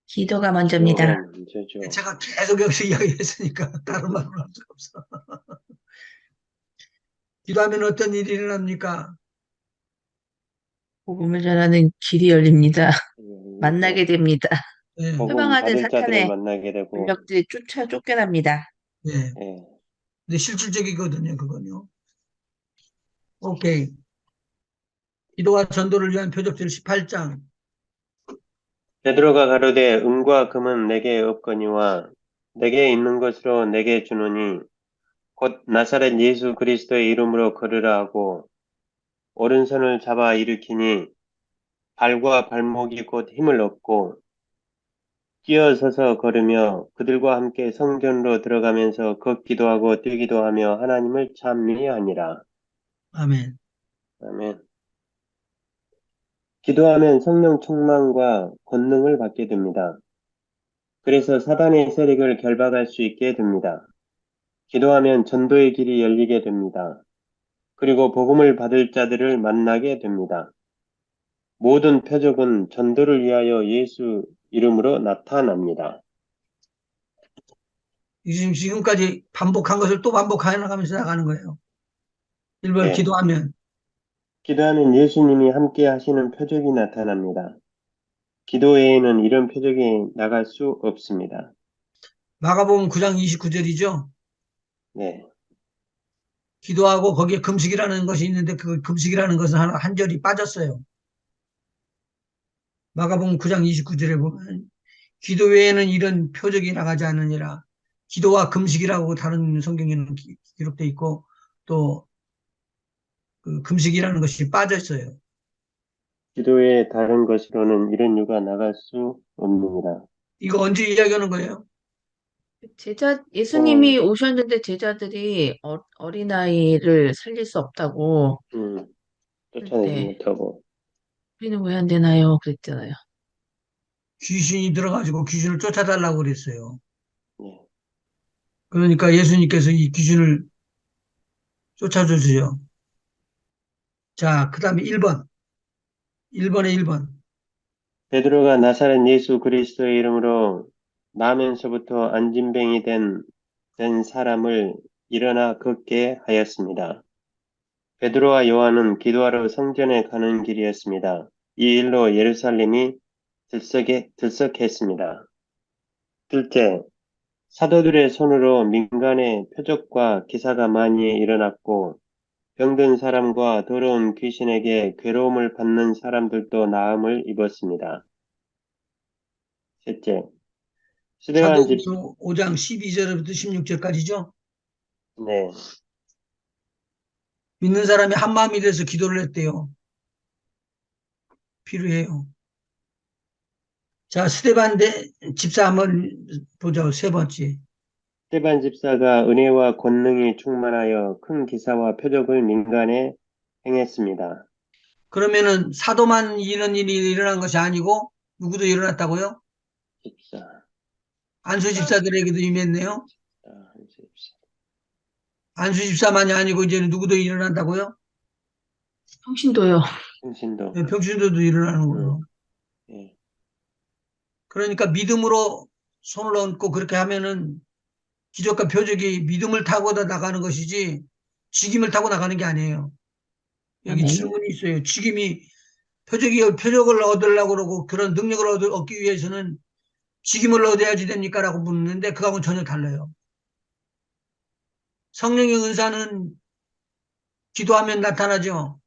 S2: 기도가
S3: 기도가
S2: 먼저입니다.
S3: 문제죠.
S1: 제가 계속 여기서 이야기했으니까 다른 말을 할 수가 없어. 기도하면 어떤 일이 일어납니까?
S2: 복음을 전하는 길이 열립니다.
S3: 이게
S2: 만나게 됩니다.
S1: 예,
S3: 복음
S2: 해방하는
S3: 받을 자들을
S2: 사탄의
S3: 만나게 되고,
S2: 권력들이 쫓겨납니다.
S1: 예.
S3: 예.
S1: 근데 실질적이거든요, 그건요. 오케이. 기도와 전도를 위한 표적들 18장.
S3: 베드로가 가로되 은과 금은 내게 없거니와 내게 있는 것으로 내게 주노니 곧 나사렛 예수 그리스도의 이름으로 걸으라 하고 오른손을 잡아 일으키니 발과 발목이 곧 힘을 얻고 뛰어서서 걸으며 그들과 함께 성전으로 들어가면서 걷기도 하고 뛰기도 하며 하나님을 찬미하니라.
S1: 아멘.
S3: 아멘. 기도하면 성령 충만과 권능을 받게 됩니다. 그래서 사단의 세력을 결박할 수 있게 됩니다. 기도하면 전도의 길이 열리게 됩니다. 그리고 복음을 받을 자들을 만나게 됩니다. 모든 표적은 전도를 위하여 예수 이름으로 나타납니다.
S1: 지금까지 반복한 것을 또 반복해 나가면서 나가는 거예요. 1번
S3: 예,
S1: 기도하면.
S3: 기도하면 예수님이 함께 하시는 표적이 나타납니다. 기도 외에는 이런 표적이 나갈 수 없습니다.
S1: 마가복음 9장 29절이죠.
S3: 네,
S1: 기도하고 거기에 금식이라는 것이 있는데 그 금식이라는 것은 한 절이 빠졌어요. 마가복음 9장 29절에 보면 기도 외에는 이런 표적이 나가지 않느니라. 기도와 금식이라고 다른 성경에는 기록돼 있고 또 그 금식이라는 것이 빠져 있어요.
S3: 기도의 다른 것으로는 이런 유가 나갈 수 없느니라.
S1: 이거 언제 이야기하는 거예요?
S2: 예수님이
S3: 어,
S2: 오셨는데 제자들이 어린아이를 살릴 수 없다고
S3: 음,
S2: 할
S3: 쫓아내지
S2: 때,
S3: 못하고,
S2: 우리는 왜 안 되나요? 그랬잖아요.
S1: 귀신이 들어가지고 귀신을 쫓아달라고 그랬어요.
S3: 예.
S1: 그러니까 예수님께서 이 귀신을 쫓아주세요. 자, 그 다음에 1번. 1번에 1번.
S3: 베드로가 나사렛 예수 그리스도의 이름으로 나면서부터 안진뱅이 된 사람을 일어나 걷게 하였습니다. 베드로와 요한은 기도하러 성전에 가는 길이었습니다. 이 일로 예루살렘이 들썩했습니다. 둘째, 사도들의 손으로 민간의 표적과 기사가 많이 일어났고 병든 사람과 더러운 귀신에게 괴로움을 받는 사람들도 나음을 입었습니다. 셋째, 스데반 집,
S1: 사도행전 5장 12절부터 16절까지죠.
S3: 네,
S1: 믿는 사람이 한 마음이 돼서 기도를 했대요. 필요해요. 자, 스데반 집사 한번 보자. 세 번째.
S3: 스데반 집사가 은혜와 권능이 충만하여 큰 기사와 표적을 민간에 행했습니다.
S1: 그러면은 사도만 이런 일이 일어난 것이 아니고 누구도 일어났다고요?
S3: 집사,
S1: 안수 집사들에게도 임했네요.
S3: 집사.
S1: 안수 집사만이 아니고 이제는 누구도 일어난다고요?
S2: 평신도요.
S3: 신도,
S1: 네, 병신도도 일어나는
S3: 음,
S1: 거예요.
S3: 예,
S1: 그러니까 믿음으로 손을 얹고 그렇게 하면은 기적과 표적이 믿음을 타고 나가는 것이지 직임을 타고 나가는 게 아니에요. 여기
S2: 아멘.
S1: 질문이 있어요. 직임이 표적을 얻으려고 그러고 그런 능력을 얻기 위해서는 직임을 얻어야지 됩니까? 라고 묻는데 그거하고는 전혀 달라요. 성령의 은사는 기도하면 나타나죠.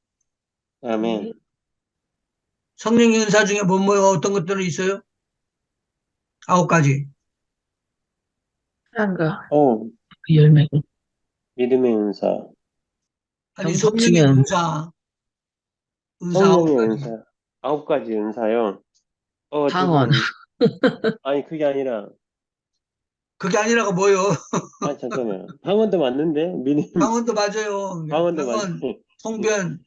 S3: 아멘.
S2: 네.
S1: 성령의 은사 중에 어떤 것들은 있어요? 9가지.
S2: 사랑과
S3: 어,
S2: 그 열매고.
S3: 믿음의 은사,
S1: 아니, 성령의
S2: 병고치면
S1: 은사 아홉
S3: 성령의
S1: 가지.
S3: 은사, 9가지 은사요.
S2: 방언.
S3: 저건, 아니, 그게 아니라,
S1: 그게 아니라고 뭐요?
S3: 아, 잠깐만. 방언도 맞는데?
S1: 방언도 맞아요.
S3: 방언도 맞네.
S1: 방언, 통변,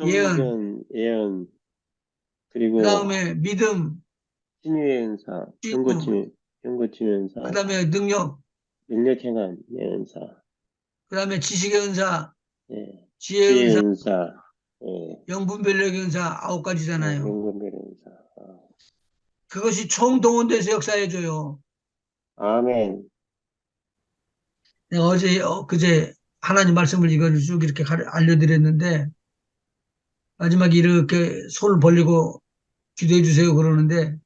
S1: 예언,
S3: 성변, 예언,
S1: 그
S3: 그리고
S1: 다음에 믿음,
S3: 신유의 은사,
S1: 치유,
S3: 병고침의
S1: 그
S3: 은사,
S1: 다음에 능력,
S3: 능력 행함의 은사,
S1: 그 다음에 지식의 은사,
S3: 예,
S1: 지혜의
S3: 지혜의
S1: 은사,
S3: 은사, 예,
S1: 영분별력의 은사 9가지잖아요.
S3: 영분별의 은사.
S1: 그것이 총동원돼서 역사해줘요.
S3: 아멘.
S1: 내가 그제 하나님 말씀을 이걸 쭉 이렇게 알려드렸는데 마지막에 이렇게 손을 벌리고 기도해 주세요 그러는데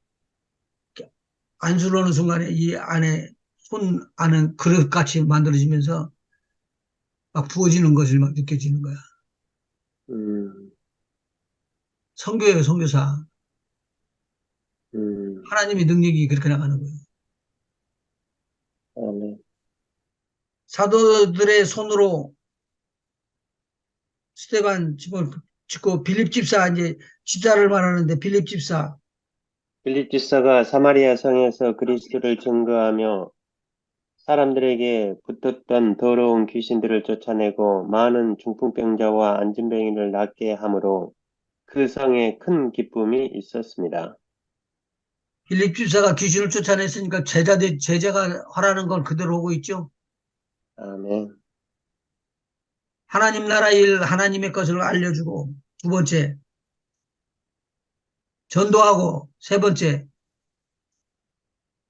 S1: 안수를 하는 순간에 이 안에 손 안은 그릇같이 만들어지면서 막 부어지는 것을 막 느껴지는 거야.
S3: 음,
S1: 선교예요, 선교사.
S3: 음,
S1: 하나님의 능력이 그렇게 나가는 거예요.
S3: 아멘.
S1: 사도들의 손으로 스테반 집을 짓고 빌립 집사 이제 집사를 말하는데 빌립 집사
S3: 빌립 지사가 사마리아 성에서 그리스도를 증거하며 사람들에게 붙었던 더러운 귀신들을 쫓아내고 많은 중풍병자와 안진뱅이를 낫게 하므로 그 성에 큰 기쁨이 있었습니다.
S1: 빌립 집사가 귀신을 쫓아냈으니까 제자가 하라는 걸 그대로 하고 있죠.
S3: 아멘.
S1: 하나님 나라 일 하나님의 것을 알려주고 두 번째 전도하고 세 번째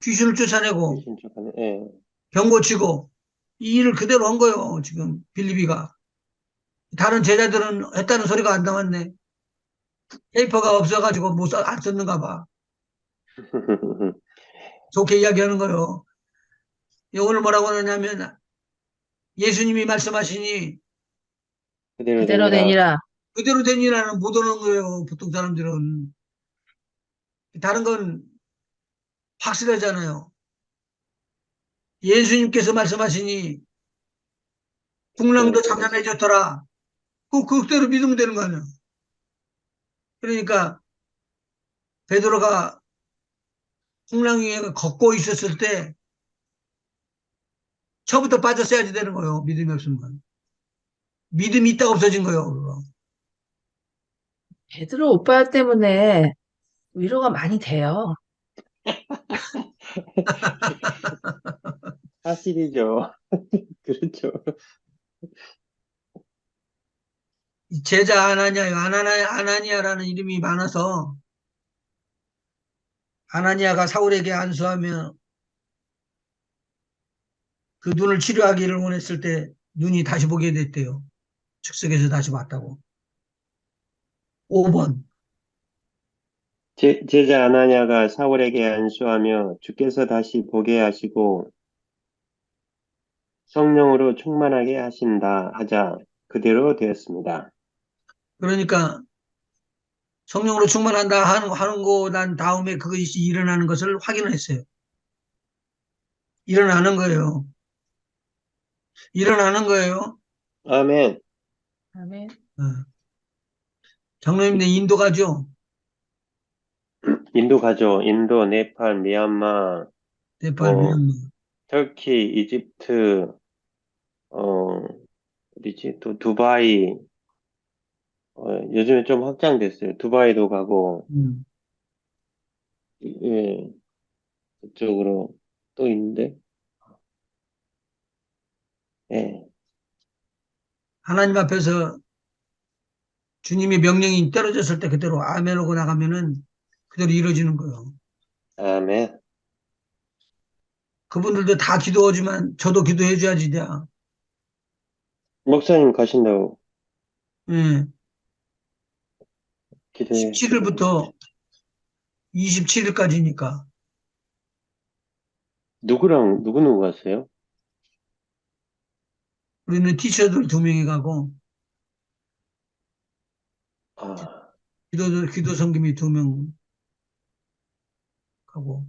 S1: 귀신을 쫓아내고
S3: 귀신 쫓아내, 예.
S1: 병 고치고 이 일을 그대로 한 거예요. 지금 빌립이가 다른 제자들은 했다는 소리가 안 나왔네. 페이퍼가 없어가지고 안 썼는가 봐. 좋게 이야기하는 거요. 오늘 뭐라고 하냐면 예수님이 말씀하시니
S3: 그대로
S2: 그대로
S3: 되니라.
S2: 되니라.
S1: 그대로 되니라는 못 오는 거예요. 보통 사람들은. 다른 건 확실하잖아요. 예수님께서 말씀하시니
S3: 네,
S1: 풍랑도 잠잠해졌더라. 그대로 믿으면 되는 거 아니야. 그러니까 베드로가 풍랑 위에 걷고 있었을 때 처음부터 빠졌어야지 되는 거예요. 믿음이 없으면. 믿음이 있다가 없어진 거예요. 그거.
S2: 베드로 오빠 때문에 위로가 많이 돼요.
S3: 사실이죠. 그렇죠.
S1: 이 제자 아나니아라는 이름이 많아서 아나니아가 사울에게 안수하며 그 눈을 치료하기를 원했을 때 눈이 다시 보게 됐대요. 즉석에서 다시 봤다고. 5번.
S3: 제자 아나니아가 사울에게 안수하며 주께서 다시 보게 하시고 성령으로 충만하게 하신다 하자 그대로 되었습니다.
S1: 그러니까 성령으로 충만한다 하는 거 난 다음에 그것이 일어나는 것을 확인을 했어요. 일어나는 거예요. 일어나는 거예요.
S3: 아멘.
S2: 아멘.
S1: 어. 장로님네 인도 가죠?
S3: 인도 가죠. 인도, 네팔, 미얀마,
S1: 네팔,
S3: 뭐
S1: 미얀마.
S3: 터키, 이집트, 어 어디지? 또 두바이. 요즘에 좀 확장됐어요. 두바이도 가고,
S1: 음.
S3: 예, 그쪽으로 또 있는데, 예,
S1: 하나님 앞에서 주님의 명령이 떨어졌을 때 그대로 아멘 하고 나가면은 그대로 이루어지는 거예요.
S3: 아멘.
S1: 그분들도 다 기도하지만 저도 기도해 줘야지 돼.
S3: 목사님 가신다고
S1: 예.
S3: 기도해 주세요.
S1: 17일부터 27일까지니까
S3: 누구 갔어요?
S1: 우리는 티셔들 2명이 가고
S3: 아,
S1: 기도 섬김이 2명 가고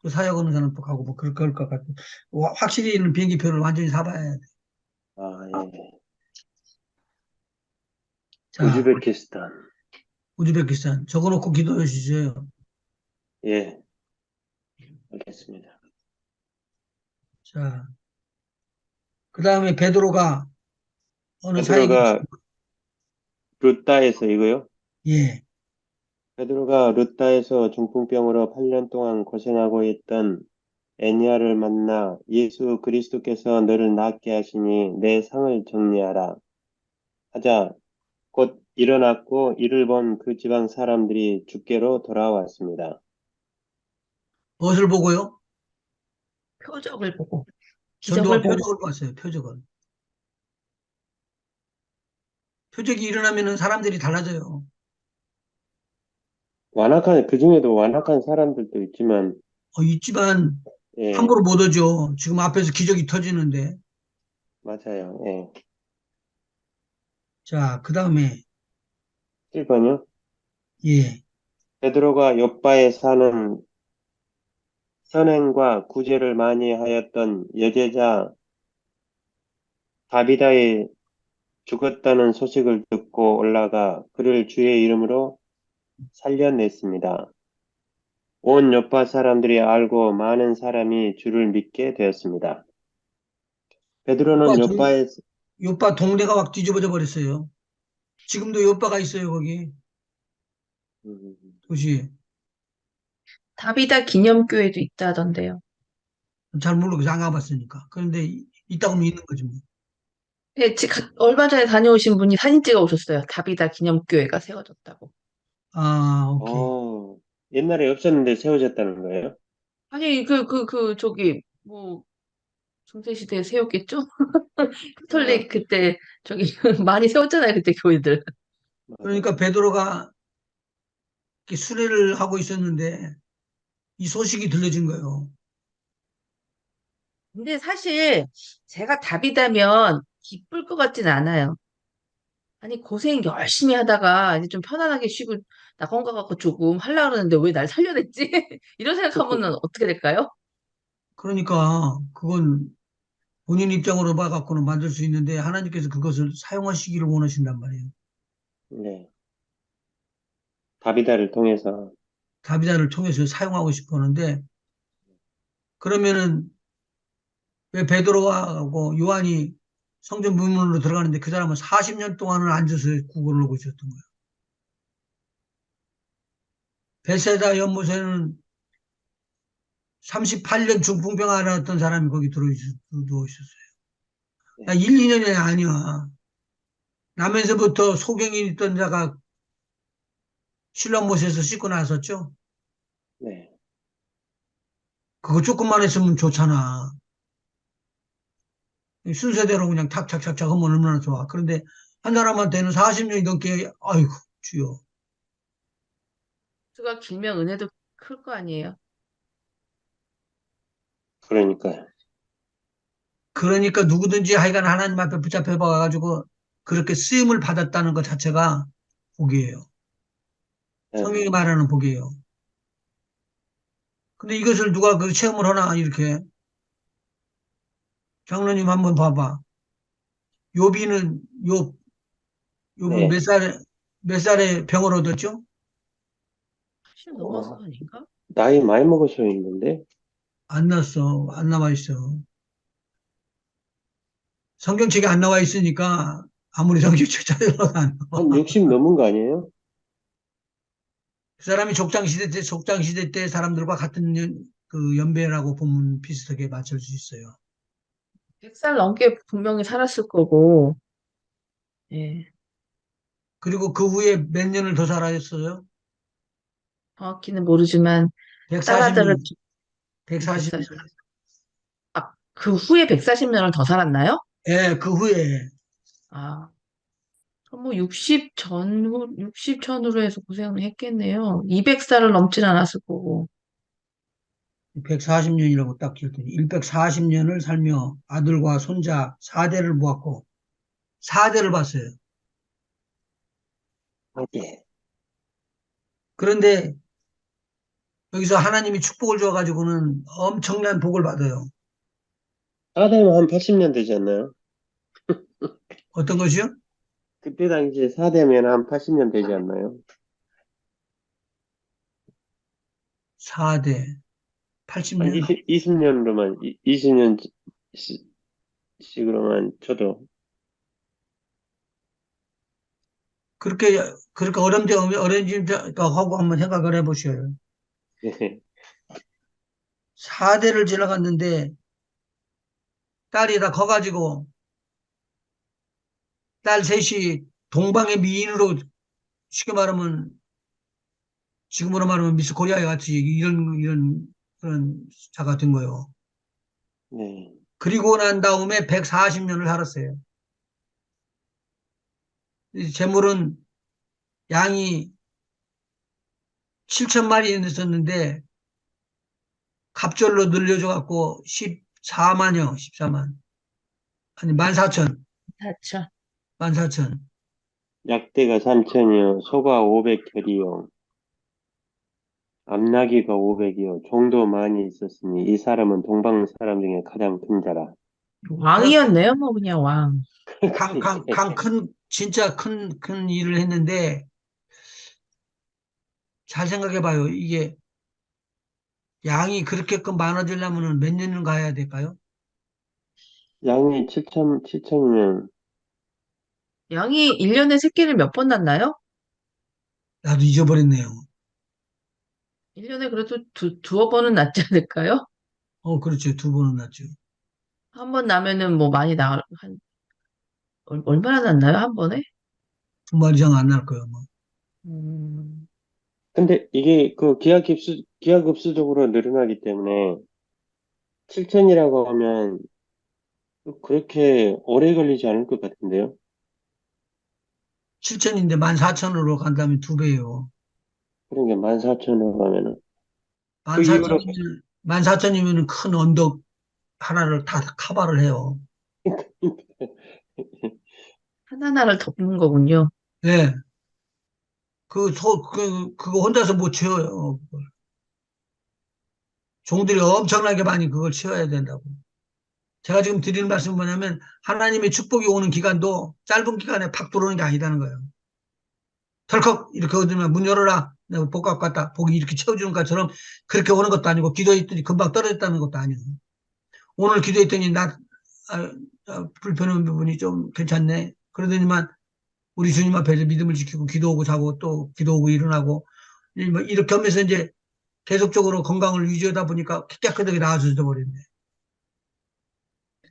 S1: 또 사역 오는 사람 또 가고 뭐 그럴 것 같고 확실히는 비행기표를 완전히 사봐야 돼.
S3: 예.
S1: 자,
S3: 우즈베키스탄.
S1: 우즈베키스탄 적어놓고 기도해 주세요.
S3: 예, 알겠습니다.
S1: 자, 그 다음에 베드로가 어느 사역이
S3: 베드로가 루따에서 이거요?
S1: 예.
S3: 베드로가 루따에서 중풍병으로 8년 동안 고생하고 있던 애니아를 만나 예수 그리스도께서 너를 낫게 하시니 내 상을 정리하라 하자 곧 일어났고 이를 본 그 지방 사람들이 주께로 돌아왔습니다.
S1: 무엇을 보고요?
S2: 표적을 보고,
S1: 전도가
S2: 기적을 보고.
S1: 표적을 봤어요. 표적을. 표적이 일어나면은 사람들이 달라져요.
S3: 그 중에도 완악한 사람들도 있지만,
S1: 있지만
S3: 예,
S1: 함부로 못 오죠. 지금 앞에서 기적이 터지는데.
S3: 맞아요. 예.
S1: 자, 그 다음에
S3: 1번요.
S1: 예.
S3: 베드로가 요빠에 사는 선행과 구제를 많이 하였던 여제자 다비다의 죽었다는 소식을 듣고 올라가 그를 주의 이름으로 살려냈습니다. 온 요파 사람들이 알고 많은 사람이 주를 믿게 되었습니다.
S1: 요빠
S3: 베드로는
S1: 동,
S3: 요파에
S1: 요빠 동네가 확 뒤집어져 버렸어요. 지금도 요빠가 있어요, 거기.
S3: 음,
S1: 도시.
S2: 다비다 기념교회도 있다던데요.
S1: 잘 모르고 안 가봤으니까. 그런데 있다고 하면 있는 거지 뭐.
S2: 예, 얼마 전에 다녀오신 분이 사진 찍어 오셨어요. 다비다 기념교회가 세워졌다고.
S1: 아, 오케이.
S3: 어, 옛날에 없었는데 세워졌다는 거예요?
S2: 아니, 저기, 뭐, 중세시대에 세웠겠죠?
S3: 아,
S2: 카톨릭 그때, 저기, 많이 세웠잖아요, 그때 교회들.
S1: 그러니까
S3: 맞아요.
S1: 베드로가 이렇게 수레를 하고 있었는데 이 소식이 들려진 거예요.
S2: 근데 사실, 제가 다비다면 기쁠 것 같진 않아요. 아니, 고생 열심히 하다가 이제 좀 편안하게 쉬고, 나 건강 갖고 조금 하려고 그러는데 왜 날 살려냈지? 이런 생각하면은 어떻게 될까요?
S1: 그러니까 그건 본인 입장으로 봐갖고는 만들 수 있는데 하나님께서 그것을 사용하시기를 원하신단 말이에요.
S3: 네. 다비다를 통해서.
S1: 다비다를 통해서 사용하고 싶어 하는데 그러면은 왜 베드로하고 요한이 성전 문문으로 들어가는데 그 사람은 40년 동안을 앉아서 구걸을 하고 있었던 거예요. 베세다 연못에는 38년 중풍병 앓았던 사람이 거기 누워 있었어요. 야,
S3: 네.
S1: 1, 2년이 아니야. 나면서부터 소경이 있던 자가 신랑 못에서 씻고 나섰죠.
S3: 네.
S1: 그거 조금만 했으면 좋잖아. 순서대로 그냥 탁탁탁탁 하면 얼마나 좋아. 그런데 한 사람한테는 40년이 넘게, 아이고, 주여.
S2: 수가 길면 은혜도 클 거 아니에요.
S3: 그러니까요.
S1: 그러니까 누구든지 하여간 하나님 앞에 붙잡혀 봐가지고 그렇게 쓰임을 받았다는 것 자체가 복이에요. 성경이
S3: 네.
S1: 말하는 복이에요. 근데 이것을 누가 그 체험을 하나, 이렇게. 장로님 한번 봐봐. 요비는, 욥은
S3: 네.
S1: 몇 살에 병을 얻었죠?
S2: 80 넘어서
S3: 어,
S2: 아닌가?
S3: 나이 많이 먹어서 있는데,
S1: 안 났어. 안 나와 있어. 성경책에 안 나와 있으니까 아무리 성경책 찾아봐도 안 나와.
S3: 한 60 넘은 거 아니에요?
S1: 그 사람이 족장시대 때 사람들과 같은 그 연배라고 보면 비슷하게 맞출 수 있어요.
S2: 100살 넘게 분명히 살았을 거고, 예.
S1: 그리고 그 후에 몇 년을 더 살아있어요?
S2: 정확히는 모르지만, 딸아들을,
S1: 140년, 140년.
S2: 140, 그 후에 140년을 더 살았나요?
S1: 예, 그 후에
S2: 아, 그럼 뭐 60 전후로 해서 고생을 했겠네요. 200살을 넘진 않았을 거고.
S1: 140년이라고 딱 기억되니 140년을 살며 아들과 손자 4대를 보았고 4대를 봤어요.
S3: 예.
S1: 그런데 여기서 하나님이 축복을 줘가지고는 엄청난 복을 받아요.
S3: 사대면 한 80년 되지 않나요?
S1: 어떤 것이요?
S3: 그때 당시에 4대면 한 80년 되지 않나요?
S1: 4대,
S3: 한
S1: 80년.
S3: 20년으로만, 20년 식으로만 쳐도.
S1: 그렇게, 그렇게 어려짐작하고 한번 생각을 해보셔요.
S3: 네.
S1: 4대를 지나갔는데 딸이 다 커가지고 딸 셋이 동방의 미인으로 쉽게 말하면 지금으로 말하면 미스 코리아 같이 이런 그런 자가 된 거예요.
S3: 네.
S1: 그리고 난 다음에 140년을 살았어요. 이 재물은 양이 7천 마리 있었는데 갑절로 늘려줘 갖고 14만요, 14만. 아니, 14,000,
S2: 사천.
S1: 14,000.
S3: 약대가 3천이요, 소가 500결이요, 암나귀가 500이요, 종도 많이 있었으니 이 사람은 동방 사람 중에 가장 큰 자라.
S1: 그냥
S2: 왕이었네요, 뭐 그냥 왕.
S1: 진짜 큰 일을 했는데 잘 생각해 봐요. 이게 양이 그렇게끔 많아지려면 몇 년을 가야 될까요?
S3: 양이 7천이면
S2: 양이 1년에 새끼를 몇 번 낳나요?
S1: 나도 잊어버렸네요.
S2: 1년에 그래도 두어 번은 낳지 않을까요?
S1: 그렇죠. 두 번은 났죠.
S2: 한 번 낳으면은 뭐 많이 얼마나 낳나요, 한 번에?
S1: 두 마리 이상 안 날 거예요, 뭐.
S2: 음,
S3: 근데 이게 그 기하급수적으로 늘어나기 때문에 7천이라고 하면 그렇게 오래 걸리지 않을 것 같은데요.
S1: 7천인데 14,000으로 간다면 두 배예요.
S3: 그러니까 14,000으로 하면은 그 이후로
S1: 14,000이면, 14,000이면 큰 언덕 하나를 다 커버를 해요.
S2: 하나하나를 덮는 거군요.
S1: 예. 그거 혼자서 못 채워요. 종들이 엄청나게 많이 그걸 치워야 된다고. 제가 지금 드리는 말씀은 뭐냐면 하나님의 축복이 오는 기간도 짧은 기간에 팍 들어오는 게 아니다는 거예요. 덜컥 이렇게 얻으면 문 열어라. 내가 복 갖고 왔다. 복이 이렇게 채워주는 것처럼 그렇게 오는 것도 아니고 기도했더니 금방 떨어졌다는 것도 아니고 오늘 기도했더니 불편한 부분이 좀 괜찮네. 그러더니만 우리 주님 앞에서 믿음을 지키고 기도하고 자고 또 기도하고 일어나고 뭐 이렇게 하면서 이제 계속적으로 건강을 유지하다 보니까 깨끗하게 나아져 버렸네.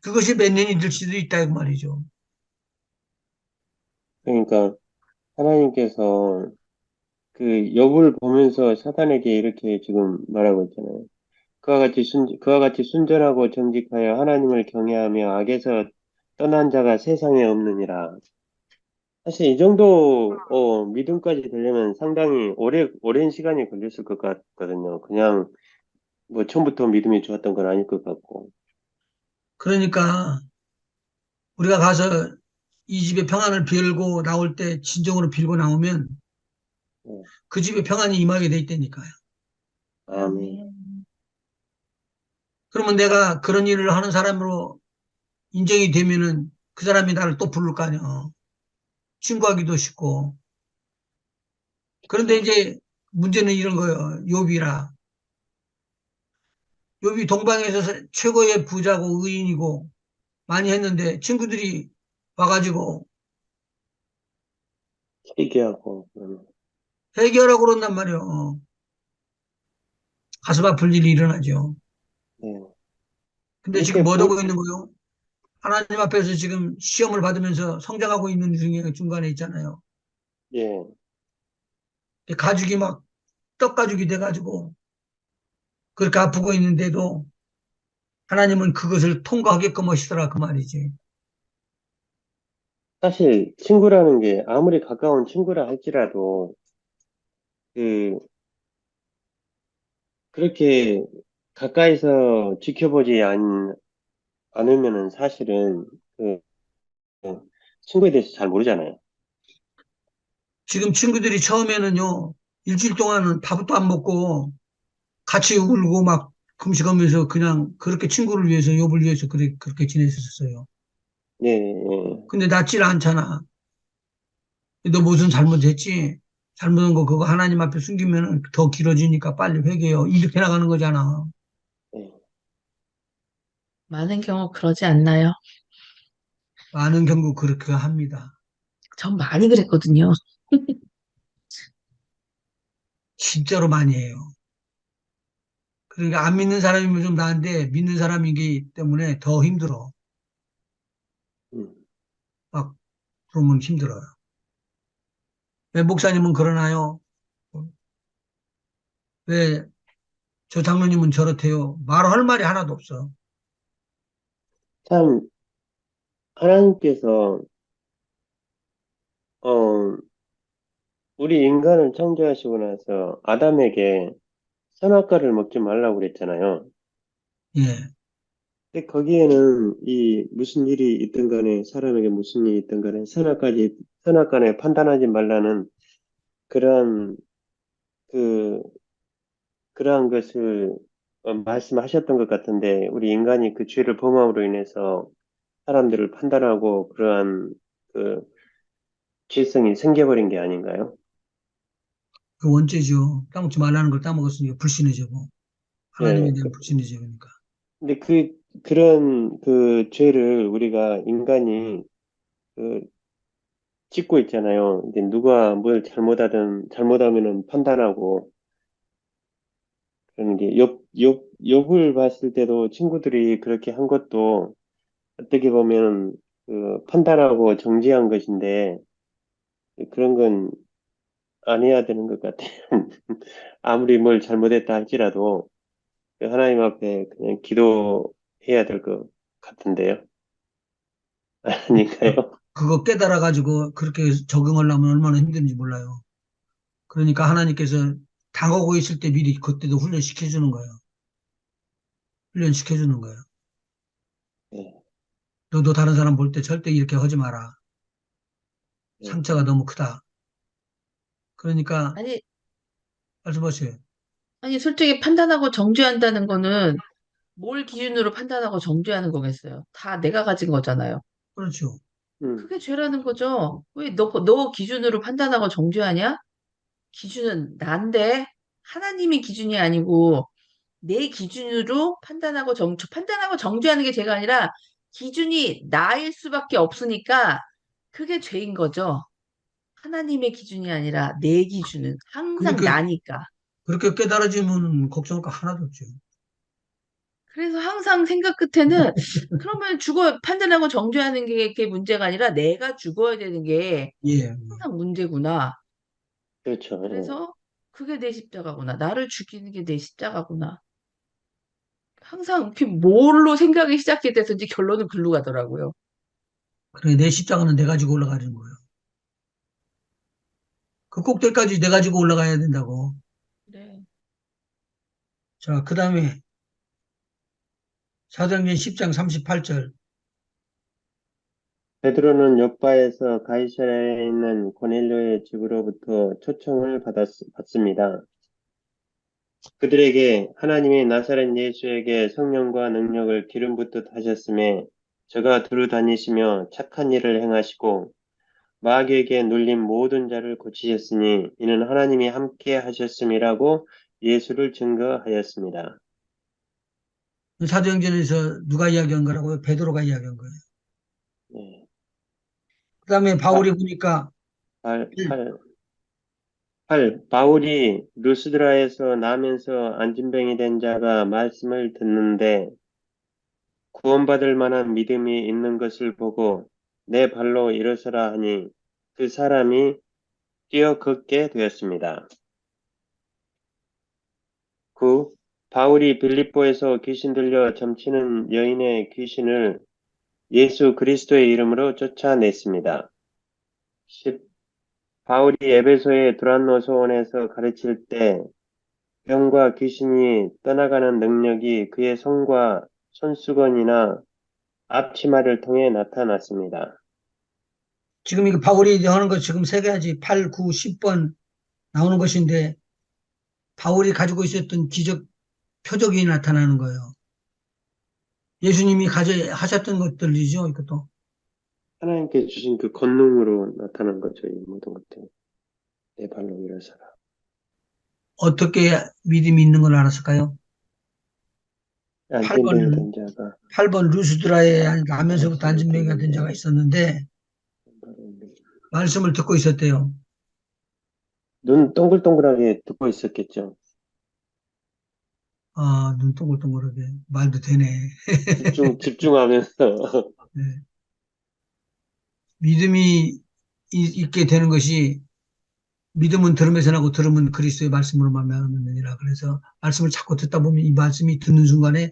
S1: 그것이 몇 년이 될 수도 있다, 그 말이죠.
S3: 그러니까 하나님께서 그 욥을 보면서 사단에게 이렇게 지금 말하고 있잖아요. 그와 같이 순전하고 정직하여 하나님을 경외하며 악에서 떠난 자가 세상에 없느니라. 사실 이 정도 믿음까지 되려면 상당히 오랜 시간이 걸렸을 것 같거든요. 그냥 뭐 처음부터 믿음이 좋았던 건 아닐 것 같고.
S1: 그러니까 우리가 가서 이 집에 평안을 빌고 나올 때 진정으로 빌고 나오면
S3: 네.
S1: 그 집에 평안이 임하게 돼 있다니까요.
S3: 아멘.
S1: 그러면 내가 그런 일을 하는 사람으로 인정이 되면은 그 사람이 나를 또 부를 거 아니야. 친구하기도 쉽고. 그런데
S3: 그렇죠.
S1: 이제 문제는 이런 거예요. 욥이라. 욥이 동방에서 최고의 부자고 의인이고 많이 했는데 친구들이 와가지고
S3: 회개하고
S1: 해결하고 그런단 말이에요. 가슴 아플 일이 일어나죠.
S3: 네.
S1: 근데 지금
S3: 이렇게
S1: 뭐 하고 있는 거요? 하나님 앞에서 지금 시험을 받으면서 성장하고 있는 중에 중간에 있잖아요.
S3: 예.
S1: 가죽이 막 떡가죽이 돼가지고 그렇게 아프고 있는데도 하나님은 그것을 통과하게끔 하시더라 그 말이지.
S3: 사실 친구라는 게 아무리 가까운 친구라 할지라도 그 그렇게 가까이서 지켜보지 않으면은 사실은 그 친구에 대해서 잘 모르잖아요.
S1: 지금 친구들이 처음에는요 일주일 동안은 밥도 안 먹고 같이 울고 막 금식하면서 그냥 그렇게 친구를 위해서 욥을 위해서 그렇게 지냈었어요.
S3: 예, 예.
S1: 근데 낫질 않잖아. 너 무슨 잘못했지? 잘못한 거 그거 하나님 앞에 숨기면 더 길어지니까 빨리 회개해요. 이렇게 나가는 거잖아.
S3: 예.
S2: 많은 경우 그러지 않나요?
S1: 많은 경우 그렇게 합니다.
S2: 전 많이 그랬거든요.
S1: 진짜로 많이 해요. 그러니까 안 믿는 사람이면 좀 나은데 믿는 사람이기 때문에 더 힘들어.
S3: 음.
S1: 막 그러면 힘들어요. 왜 목사님은 그러나요? 왜 저 장로님은 저렇대요? 말할 말이 하나도 없어.
S3: 참 하나님께서 어 우리 인간을 창조하시고 나서 아담에게 선악과를 먹지 말라고 그랬잖아요.
S1: 예.
S3: 근데 거기에는 이 무슨 일이 있든 간에 사람에게 무슨 일이 있든 간에 선악간에 판단하지 말라는 그러한 그 그러한 것을 말씀하셨던 것 같은데 우리 인간이 그 죄를 범함으로 인해서 사람들을 판단하고 그러한 그 죄성이 생겨버린 게 아닌가요?
S1: 그 원죄죠. 따먹지 말라는 걸 따먹었으니까 불신해지고. 하나님에
S3: 예.
S1: 대한 불신이죠. 그러니까.
S3: 근데 그런 그 죄를 우리가 인간이 그 짓고 있잖아요. 이제 누가 뭘 잘못하면은 판단하고 그런 게 욥을 봤을 때도 친구들이 그렇게 한 것도 어떻게 보면 그 판단하고 정지한 것인데 그런 건 안 해야 되는 것 같아요. 아무리 뭘 잘못했다 할지라도 그 하나님 앞에 그냥 기도해야 될 것 같은데요. 아닌가요?
S1: 그거 깨달아가지고 그렇게 적용하려면 얼마나 힘든지 몰라요. 그러니까 하나님께서 당하고 있을 때 미리 그때도 훈련시켜주는 거예요. 훈련시켜주는 거예요.
S3: 네,
S1: 너도 다른 사람 볼 때 절대 이렇게 하지 마라.
S3: 네.
S1: 상처가 너무 크다. 그러니까
S2: 아니,
S1: 말씀하세요.
S2: 아니, 솔직히 판단하고 정죄한다는 거는 뭘 기준으로 판단하고 정죄하는 거겠어요? 다 내가 가진 거잖아요.
S1: 그렇죠.
S3: 음,
S2: 그게 죄라는 거죠. 왜 너 기준으로 판단하고 정죄하냐? 기준은 난데 하나님이 기준이 아니고 내 기준으로 판단하고 정죄하는 게 죄가 아니라 기준이 나일 수밖에 없으니까 그게 죄인 거죠. 하나님의 기준이 아니라 내 기준은 항상
S1: 그렇게,
S2: 나니까.
S1: 그렇게 깨달아지면 걱정할 거 하나도 없죠.
S2: 그래서 항상 생각 끝에는 그러면 판단하고 정죄하는 게 문제가 아니라 내가 죽어야 되는 게
S1: 예.
S2: 항상 문제구나.
S3: 그렇죠. 예.
S2: 그래서 그게 내 십자가구나. 나를 죽이는 게 내 십자가구나. 항상 이렇게 뭘로 생각이 시작이 돼서인지 결론은 글로 가더라고요.
S1: 그래, 내 십자가는 내 가지고 올라가는 거예요. 그 꼭대기까지 내 가지고 올라가야 된다고.
S2: 네.
S1: 자, 그 다음에 사도행전 10장 38절.
S3: 베드로는 요바에서 가이사랴에 있는 고넬료의 집으로부터 초청을 받습니다. 그들에게 하나님이 나사렛 예수에게 성령과 능력을 기름 붓듯 하셨음에 저가 두루 다니시며 착한 일을 행하시고 마귀에게 눌린 모든 자를 고치셨으니 이는 하나님이 함께 하셨음이라고 예수를 증거하였습니다.
S1: 사도행전에서 누가 이야기한 거라고요? 베드로가 이야기한 거예요.
S3: 네.
S1: 그 다음에
S3: 바,
S1: 바울이 보니까
S3: 8, 바울이 루스드라에서 나면서 안진뱅이 된 자가 말씀을 듣는데 구원받을 만한 믿음이 있는 것을 보고 내 발로 일어서라 하니 그 사람이 뛰어 걷게 되었습니다. 9. 바울이 빌립보에서 귀신 들려 점치는 여인의 귀신을 예수 그리스도의 이름으로 쫓아냈습니다. 10. 바울이 에베소의 두란노 소원에서 가르칠 때 병과 귀신이 떠나가는 능력이 그의 손과 손수건이나 앞치마를 통해 나타났습니다.
S1: 지금 이거 바울이 하는 거 지금 세 가지 8, 9, 10번 나오는 것인데 바울이 가지고 있었던 기적 표적이 나타나는 거예요. 예수님이 하셨던 것들이죠, 이것도.
S3: 하나님께 주신 그 권능으로 나타난 거죠, 이 모든 것들. 내 발로 일어서라.
S1: 어떻게 믿음이 있는 걸 알았을까요?
S3: 안진뱅이
S1: 8번,
S3: 된 자가
S1: 8번 루스드라에 나면서부터 안진뱅이가 된 자가 있었는데 말씀을 듣고 있었대요.
S3: 눈 동글동글하게 듣고 있었겠죠.
S1: 아, 눈 동글동글하게 말도 되네.
S3: 집중하면서.
S1: 네. 믿음이 있게 되는 것이 믿음은 들음에서 나고 들음은 그리스도의 말씀으로 말미암느니라. 그래서 말씀을 자꾸 듣다 보면 이 말씀이 듣는 순간에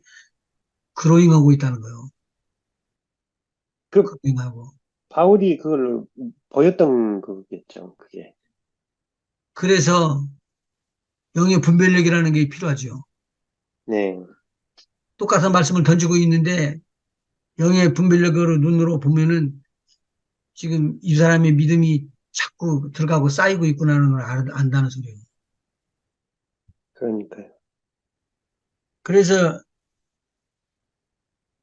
S1: 그로잉하고 있다는 거예요.
S3: 그
S1: 그로잉하고.
S3: 바울이 그걸 보였던 거겠죠, 그게.
S1: 그래서 영의 분별력이라는 게 필요하죠.
S3: 네,
S1: 똑같은 말씀을 던지고 있는데 영의 분별력으로 눈으로 보면은 지금 이 사람의 믿음이 자꾸 들어가고 쌓이고 있구나는 걸 안다는 소리예요.
S3: 그러니까요.
S1: 그래서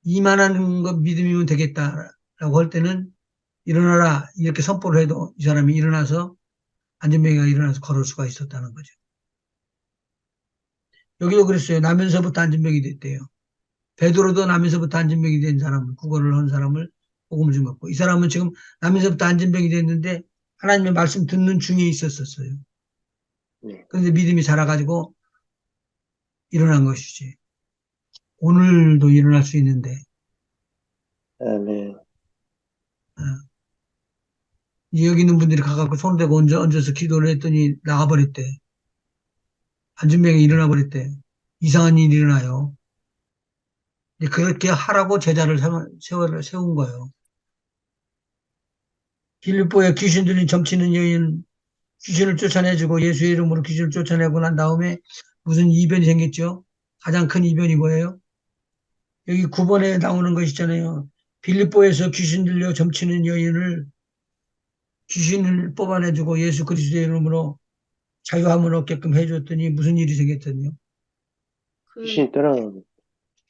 S1: 이만한 것 믿음이면 되겠다라고 할 때는 일어나라 이렇게 선포를 해도 이 사람이 일어나서 안전뱅이가 일어나서 걸을 수가 있었다는 거죠. 여기도 그랬어요. 나면서부터 안전뱅이 됐대요. 베드로도 나면서부터 안전뱅이 된 사람을 구걸을 한 사람을 복음을 준 거고 이 사람은 지금 나면서부터 안전뱅이 됐는데 하나님의 말씀 듣는 중에 있었었어요.
S3: 네.
S1: 그런데 믿음이 자라가지고 일어난 것이지. 오늘도 일어날 수 있는데
S3: 네.
S1: 어, 여기 있는 분들이 가갖고 손 대고 얹어서 기도를 했더니 나가버렸대. 안전뱅이 일어나 버렸대. 이상한 일이 일어나요. 근데 그렇게 하라고 제자를 세운 거예요. 빌립보에 귀신 들린 점치는 여인 귀신을 쫓아내주고 예수의 이름으로 귀신을 쫓아내고 난 다음에 무슨 이변이 생겼죠? 가장 큰 이변이 뭐예요? 여기 9번에 나오는 것 있잖아요. 빌립보에서 귀신 들려 점치는 여인을 귀신을 뽑아내주고 예수 그리스도의 이름으로 자유함을 얻게끔 해줬더니 무슨 일이 생겼더니요.
S2: 그
S3: 귀신이 떠나가고,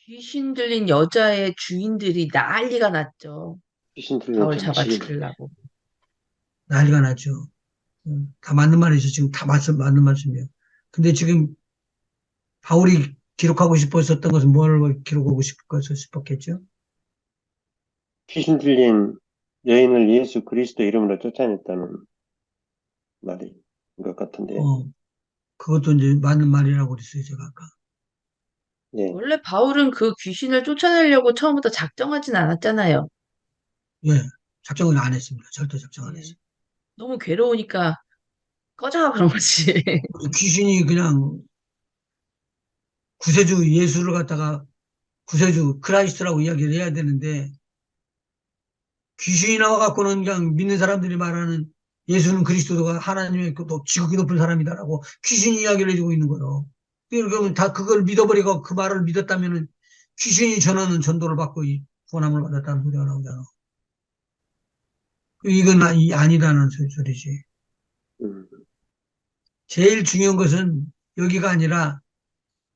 S2: 귀신 들린 여자의 주인들이 난리가 났죠.
S3: 귀신 들린
S2: 바울
S3: 전
S2: 잡아
S3: 지금,
S2: 죽이려고.
S1: 난리가 났죠. 다 맞는 말이죠. 지금 다 맞는 말씀이에요. 근데 지금 바울이 기록하고 싶었었던 것은 뭘 기록하고 싶었겠죠?
S3: 귀신 들린 여인을 예수 그리스도 이름으로 쫓아냈다는 말인 것 같은데요.
S1: 어, 그것도 이제 맞는 말이라고 그랬어요, 제가 아까.
S3: 네,
S2: 원래 바울은 그 귀신을 쫓아내려고 처음부터 작정하진 않았잖아요.
S1: 예, 작정을 안 했습니다. 절대 작정 안
S2: 예.
S1: 했어요.
S2: 너무 괴로우니까 꺼져 그런 거지.
S1: 귀신이 그냥 구세주 예수를 갖다가 구세주 크라이스트라고 이야기를 해야 되는데 귀신이 나와갖고는 그냥 믿는 사람들이 말하는 예수는 그리스도가 하나님의 또 지극히 높은 사람이다라고 귀신 이야기를 해주고 있는 거예요. 그러면 다 그걸 믿어버리고 그 말을 믿었다면은 귀신이 전하는 전도를 받고 이 구원함을 받았다는 소리가 나오잖아. 이건 아니다는 소리지.
S3: 음,
S1: 제일 중요한 것은 여기가 아니라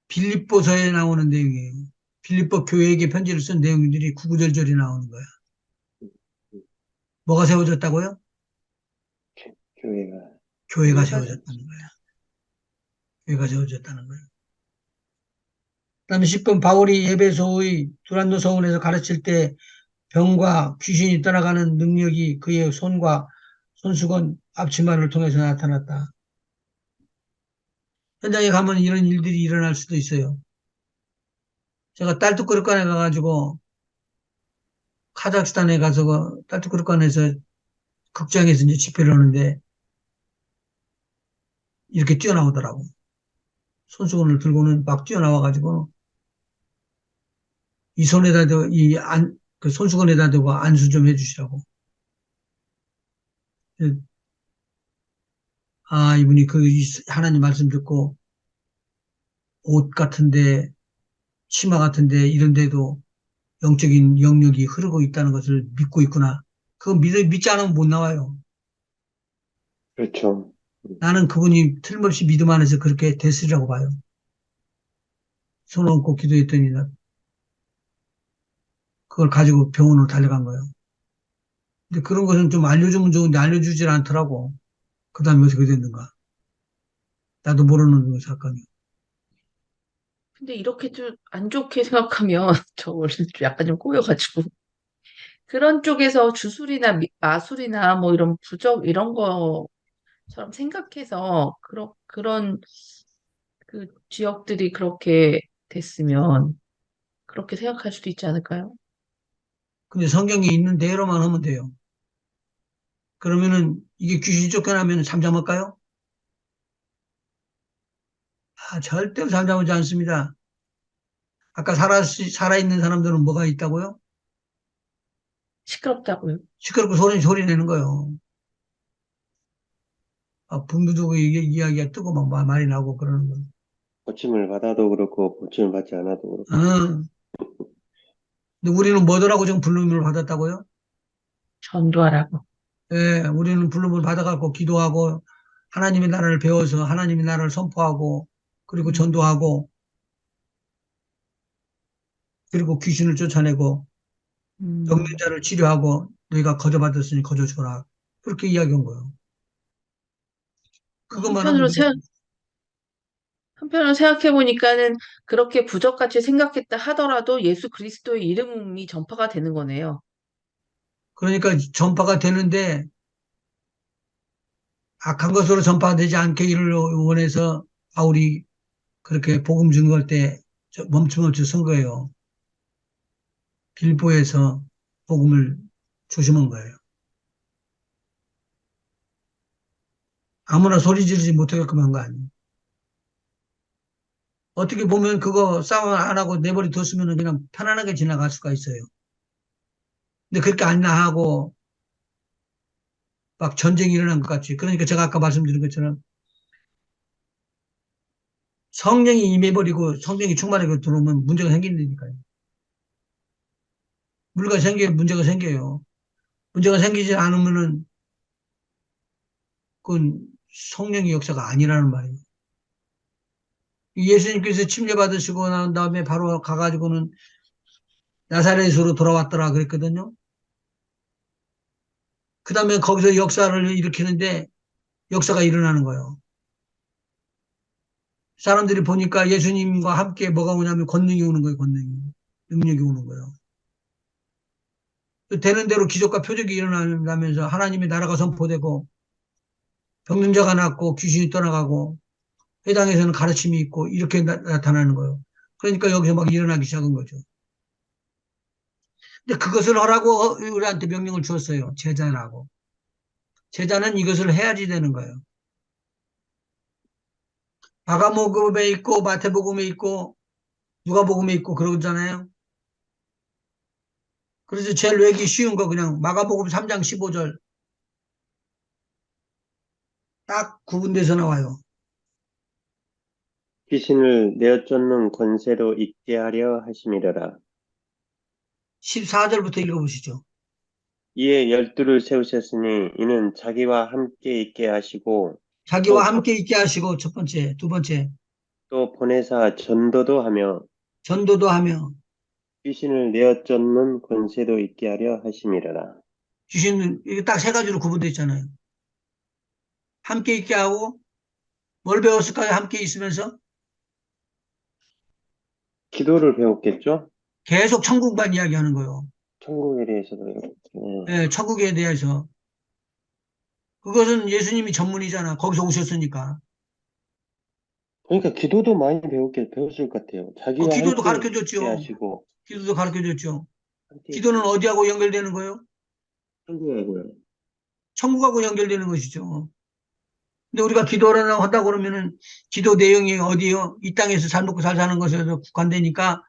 S1: 빌립보서에 나오는 내용이에요. 빌립보 교회에게 편지를 쓴 내용들이 구구절절이 나오는 거야.
S3: 음,
S1: 뭐가 세워졌다고요?
S3: 교회가,
S1: 교회가
S2: 교회가
S1: 세워졌다는 거야. 교회가 세워졌다는 거예요. 그다음에 10번 바울이 에베소의 두란노 성원에서 가르칠 때 병과 귀신이 떠나가는 능력이 그의 손과 손수건 앞치마를 통해서 나타났다. 현장에 가면 이런 일들이 일어날 수도 있어요. 제가 딸뚜그릇간에 가가지고 카자흐스탄에 가서 그 딸뚜그릇간에서 극장에서 이제 집회를 하는데 이렇게 뛰어나오더라고. 손수건을 들고는 막 뛰어나와가지고 이 손에다 대고 그 손수건에다 대고 안수 좀 해주시라고. 아, 이분이 그 하나님 말씀 듣고 옷 같은데 치마 같은데 이런 데도 영적인 영역이 흐르고 있다는 것을 믿고 있구나. 그거 믿지 않으면 못 나와요.
S3: 그렇죠.
S1: 나는 그분이 틀림없이 믿음 안에서 그렇게 됐으리라고 봐요. 손 얹고 기도했더니 나 그걸 가지고 병원으로 달려간 거예요. 근데 그런 것은 좀 알려주면 좋은데 알려주질 않더라고. 그 다음에 어떻게 됐는가. 나도 모르는 그 사건이.
S2: 근데 이렇게 좀 안 좋게 생각하면 저 원래 좀 약간 좀 꼬여가지고 그런 쪽에서 주술이나 마술이나 뭐 이런 부적 이런 거처럼 생각해서 그런 그 지역들이 그렇게 됐으면 그렇게 생각할 수도 있지 않을까요?
S1: 근데 성경에 있는 대로만 하면 돼요. 그러면은 이게 귀신이 쫓겨나면 잠잠할까요? 아, 절대로 잠잠하지 않습니다. 아까 살아있는 사람들은 뭐가 있다고요?
S2: 시끄럽다고요.
S1: 시끄럽고 소리 내는 거예요. 아, 분두두고 이야기가 뜨고 막 말이 나고 그러는 거예요.
S3: 고침을 받아도 그렇고, 고침을 받지 않아도 그렇고.
S1: 어. 근데 우리는 뭐더라고 지금 부름을 받았다고요?
S2: 전도하라고.
S1: 예, 우리는 부름을 받아갖고 기도하고 하나님의 나라를 배워서 하나님의 나라를 선포하고 그리고
S2: 음,
S1: 전도하고 그리고 귀신을 쫓아내고 병든
S2: 음.
S1: 자를 치료하고 너희가 거저받았으니 거저줘라. 그렇게 이야기한 거예요.
S2: 뭐
S1: 그것만 하면 돼요.
S2: 한편으로 생각해 보니까는 그렇게 부적같이 생각했다 하더라도 예수 그리스도의 이름이 전파가 되는 거네요.
S1: 그러니까 전파가 되는데 악한 것으로 전파되지 않게 이를 원해서 바울이 그렇게 복음 증거할 때 멈춤없이 쓴 거예요. 빌보에서 복음을 조심한 거예요. 아무나 소리 지르지 못하게끔 한 거 아니에요. 어떻게 보면 그거 싸움 안 하고 내버려 뒀으면 그냥 편안하게 지나갈 수가 있어요. 근데 그렇게 안 하고 막 전쟁이 일어난 것 같이. 그러니까 제가 아까 말씀드린 것처럼 성령이 임해버리고 성령이 충만하게 들어오면 문제가 생긴다니까요. 문제가 생겨요. 문제가 생기지 않으면은 그건 성령의 역사가 아니라는 말이에요. 예수님께서 침례받으시고 난 다음에 바로 가가지고는 나사렛으로 돌아왔더라 그랬거든요. 그 다음에 거기서 역사를 일으키는데 역사가 일어나는 거예요. 사람들이 보니까 예수님과 함께 뭐가 오냐면 권능이 오는 거예요, 권능이. 능력이 오는 거예요. 되는 대로 기적과 표적이 일어나면서 하나님의 나라가 선포되고 병든 자가 낫고 귀신이 떠나가고 회당에서는 가르침이 있고 이렇게 나타나는 거예요. 그러니까 여기서 막 일어나기 시작한 거죠. 근데 그것을 하라고 우리한테 명령을 주었어요. 제자라고. 제자는 이것을 해야지 되는 거예요. 마가복음에 있고 마태복음에 있고 누가복음에 있고 그러잖아요. 그래서 제일 외기 쉬운 거 그냥 마가복음 3장 15절 딱 구분돼서 나와요.
S3: 귀신을 내어 쫓는 권세도 있게 하려 하심이더라.
S1: 14절부터 읽어보시죠.
S3: 이에 열두를 세우셨으니 이는 자기와 함께 있게 하시고
S1: 자기와
S3: 또,
S1: 함께 있게 하시고 첫 번째, 두 번째
S3: 또 보내사 전도도 하며
S1: 전도도 하며
S3: 귀신을 내어 쫓는 권세도 있게 하려 하심이더라.
S1: 주시는 이게 딱 세 가지로 구분되어 있잖아요. 함께 있게 하고 뭘 배웠을까요? 함께 있으면서
S3: 기도를 배웠겠죠?
S1: 계속 천국만 이야기하는 거예요.
S3: 천국에 대해서도
S1: 예, 천국에 대해서 그것은 예수님이 전문이잖아. 거기서 오셨으니까.
S3: 그러니까 기도도 많이 배웠을 것 같아요. 자기와
S1: 기도도
S3: 함께
S1: 가르쳐
S3: 있게
S1: 줬죠.
S3: 하시고
S1: 기도도 가르쳐 줬죠.
S3: 함께
S1: 기도는
S3: 있게
S1: 어디하고 연결되는 거예요?
S3: 천국하고요.
S1: 천국하고 연결되는 것이죠. 근데 우리가 기도를 한다고 그러면은 기도 내용이 어디요? 이 땅에서 잘 먹고 잘 사는 것에서 국한되니까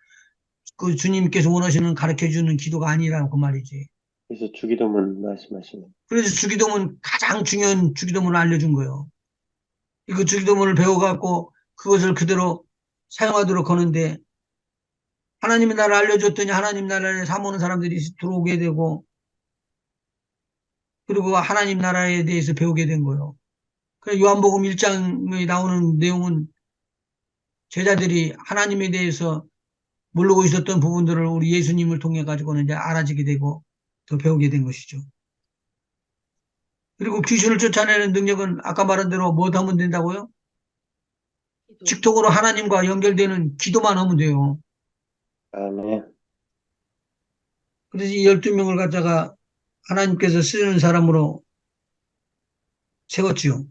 S1: 그 주님께서 원하시는 가르쳐 주는 기도가 아니라고 그 말이지.
S3: 그래서 주기도문 말씀하시는.
S1: 그래서 주기도문 가장 중요한 주기도문을 알려준 거예요. 그 주기도문을 배워갖고 그것을 그대로 사용하도록 하는데 하나님의 나라를 알려줬더니 하나님 나라에 사모하는 사람들이 들어오게 되고 그리고 하나님 나라에 대해서 배우게 된 거예요. 그래서 요한복음 1장에 나오는 내용은 제자들이 하나님에 대해서 모르고 있었던 부분들을 우리 예수님을 통해 가지고는 이제 알아지게 되고 더 배우게 된 것이죠. 그리고 귀신을 쫓아내는 능력은 아까 말한 대로 뭐 하면 된다고요?
S2: 기도.
S1: 직통으로 하나님과 연결되는 기도만 하면 돼요.
S3: 아멘.
S1: 그래서 이 12명을 갖다가 하나님께서 쓰는 사람으로 세웠지요.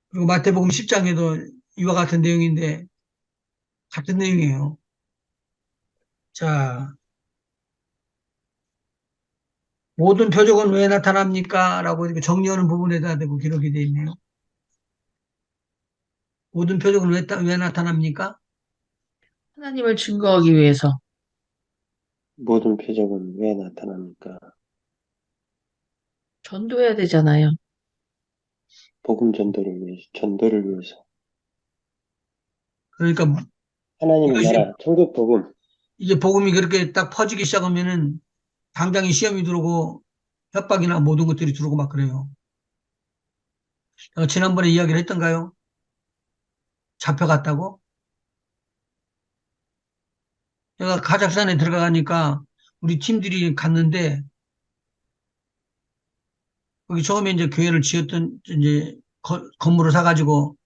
S1: 그리고 마태복음 10장에도 이와 같은 내용인데 같은 내용이에요. 자, 모든 표적은 왜 나타납니까? 라고 이렇게 정리하는 부분에다 대고 기록이 되어 있네요. 모든 표적은 왜 나타납니까?
S2: 하나님을 증거하기 위해서.
S3: 모든 표적은 왜 나타납니까?
S2: 전도해야 되잖아요.
S3: 복음 전도를 위해서.
S1: 그러니까
S3: 하나님
S1: 이것이
S3: 나라, 천국 복음.
S1: 이제 복음이 그렇게 딱 퍼지기 시작하면은 당장에 시험이 들어오고 협박이나 모든 것들이 들어오고 막 그래요. 지난번에 이야기를 했던가요? 잡혀갔다고? 내가 카자흐스탄에 들어가니까 우리 팀들이 갔는데 거기 처음에 이제 교회를 지었던 이제 건물을 사가지고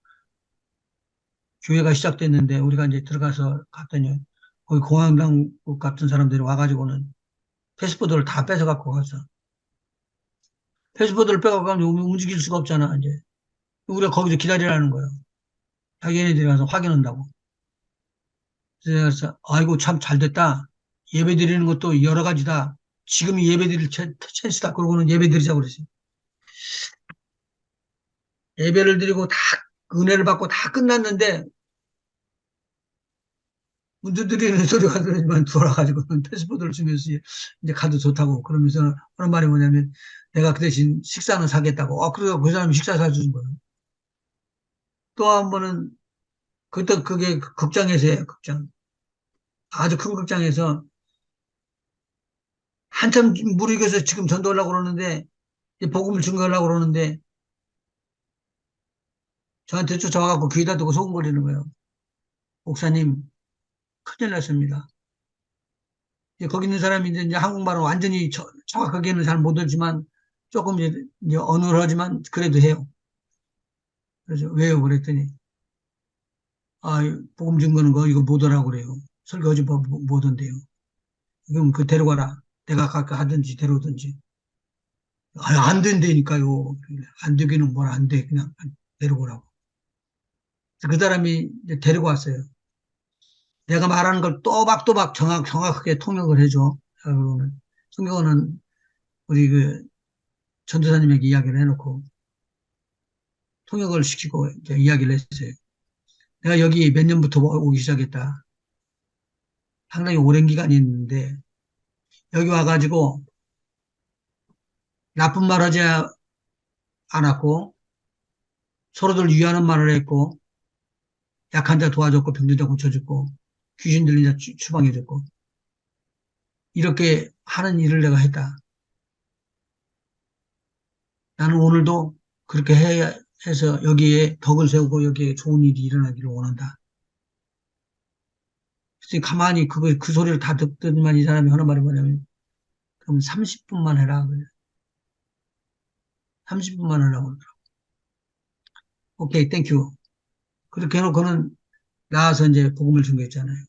S1: 교회가 시작됐는데 우리가 이제 들어가서 갔더니 거기 공황당국 같은 사람들이 와가지고는 패스포드를 다 뺏어갖고 가서 패스포드를 빼갖고 가면 움직일 수가 없잖아 이제 우리가 거기서 기다리라는 거예요. 자기네들이 가서 확인한다고. 그래서 아이고 참 잘됐다. 예배 드리는 것도 여러 가지다. 지금이 예배 드릴 찬스다. 그러고는 예배 드리자고 그랬어요. 예배를 드리고 다 은혜를 받고 다 끝났는데 문제 드리는 소리가 들리지만 돌아가지고는 패스포드를 주면서 이제 가도 좋다고 그러면서 하는 말이 뭐냐면 내가 그 대신 식사는 사겠다고. 그래서 그 사람이 식사 사주는 거예요. 또 한 번은 그때 그게 극장에서요, 극장. 아주 큰 극장에서 한참 무리겨서 지금 전도하려고 그러는데 이제 복음을 증거하려고 그러는데 저한테 쫓아와갖고 귀에다 대고 소곤거리는 거예요. 목사님, 큰일 났습니다. 이제 거기 있는 사람이 이제 한국말은 완전히 정확하게는 잘 못하지만 조금 이제 어눌하지만 그래도 해요. 그래서 왜요? 그랬더니 아, 복음 증거는 거 이거 못 하라고 그래요. 설교지 못 한대요. 그럼 그 데려가라. 내가 하든지 데려오든지. 아, 안 된다니까요. 안 되기는 뭘 안 돼. 그냥 데려오라고. 그 사람이 이제 데리고 왔어요. 내가 말하는 걸 또박또박 정확하게 통역을 해줘. 그러면 성경은 우리 그 전도사님에게 이야기를 해놓고 통역을 시키고 이제 이야기를 했어요. 내가 여기 몇 년부터 오기 시작했다. 상당히 오랜 기간이 있는데 여기 와가지고 나쁜 말 하지 않았고 서로들 위하는 말을 했고 약한 자 도와줬고 병든 자 고쳐줬고 귀신 들린 자 추방해줬고 이렇게 하는 일을 내가 했다. 나는 오늘도 그렇게 해서 여기에 덕을 세우고 여기에 좋은 일이 일어나기를 원한다. 그래서 가만히 그 소리를 다 듣더니만 이 사람이 하는 말이 뭐냐면 그럼 30분만 해라. 그래. 30분만 하라고 그러더라고. 오케이, 땡큐. 그렇게 해놓고는 나와서 이제 복음을 전개했잖아요.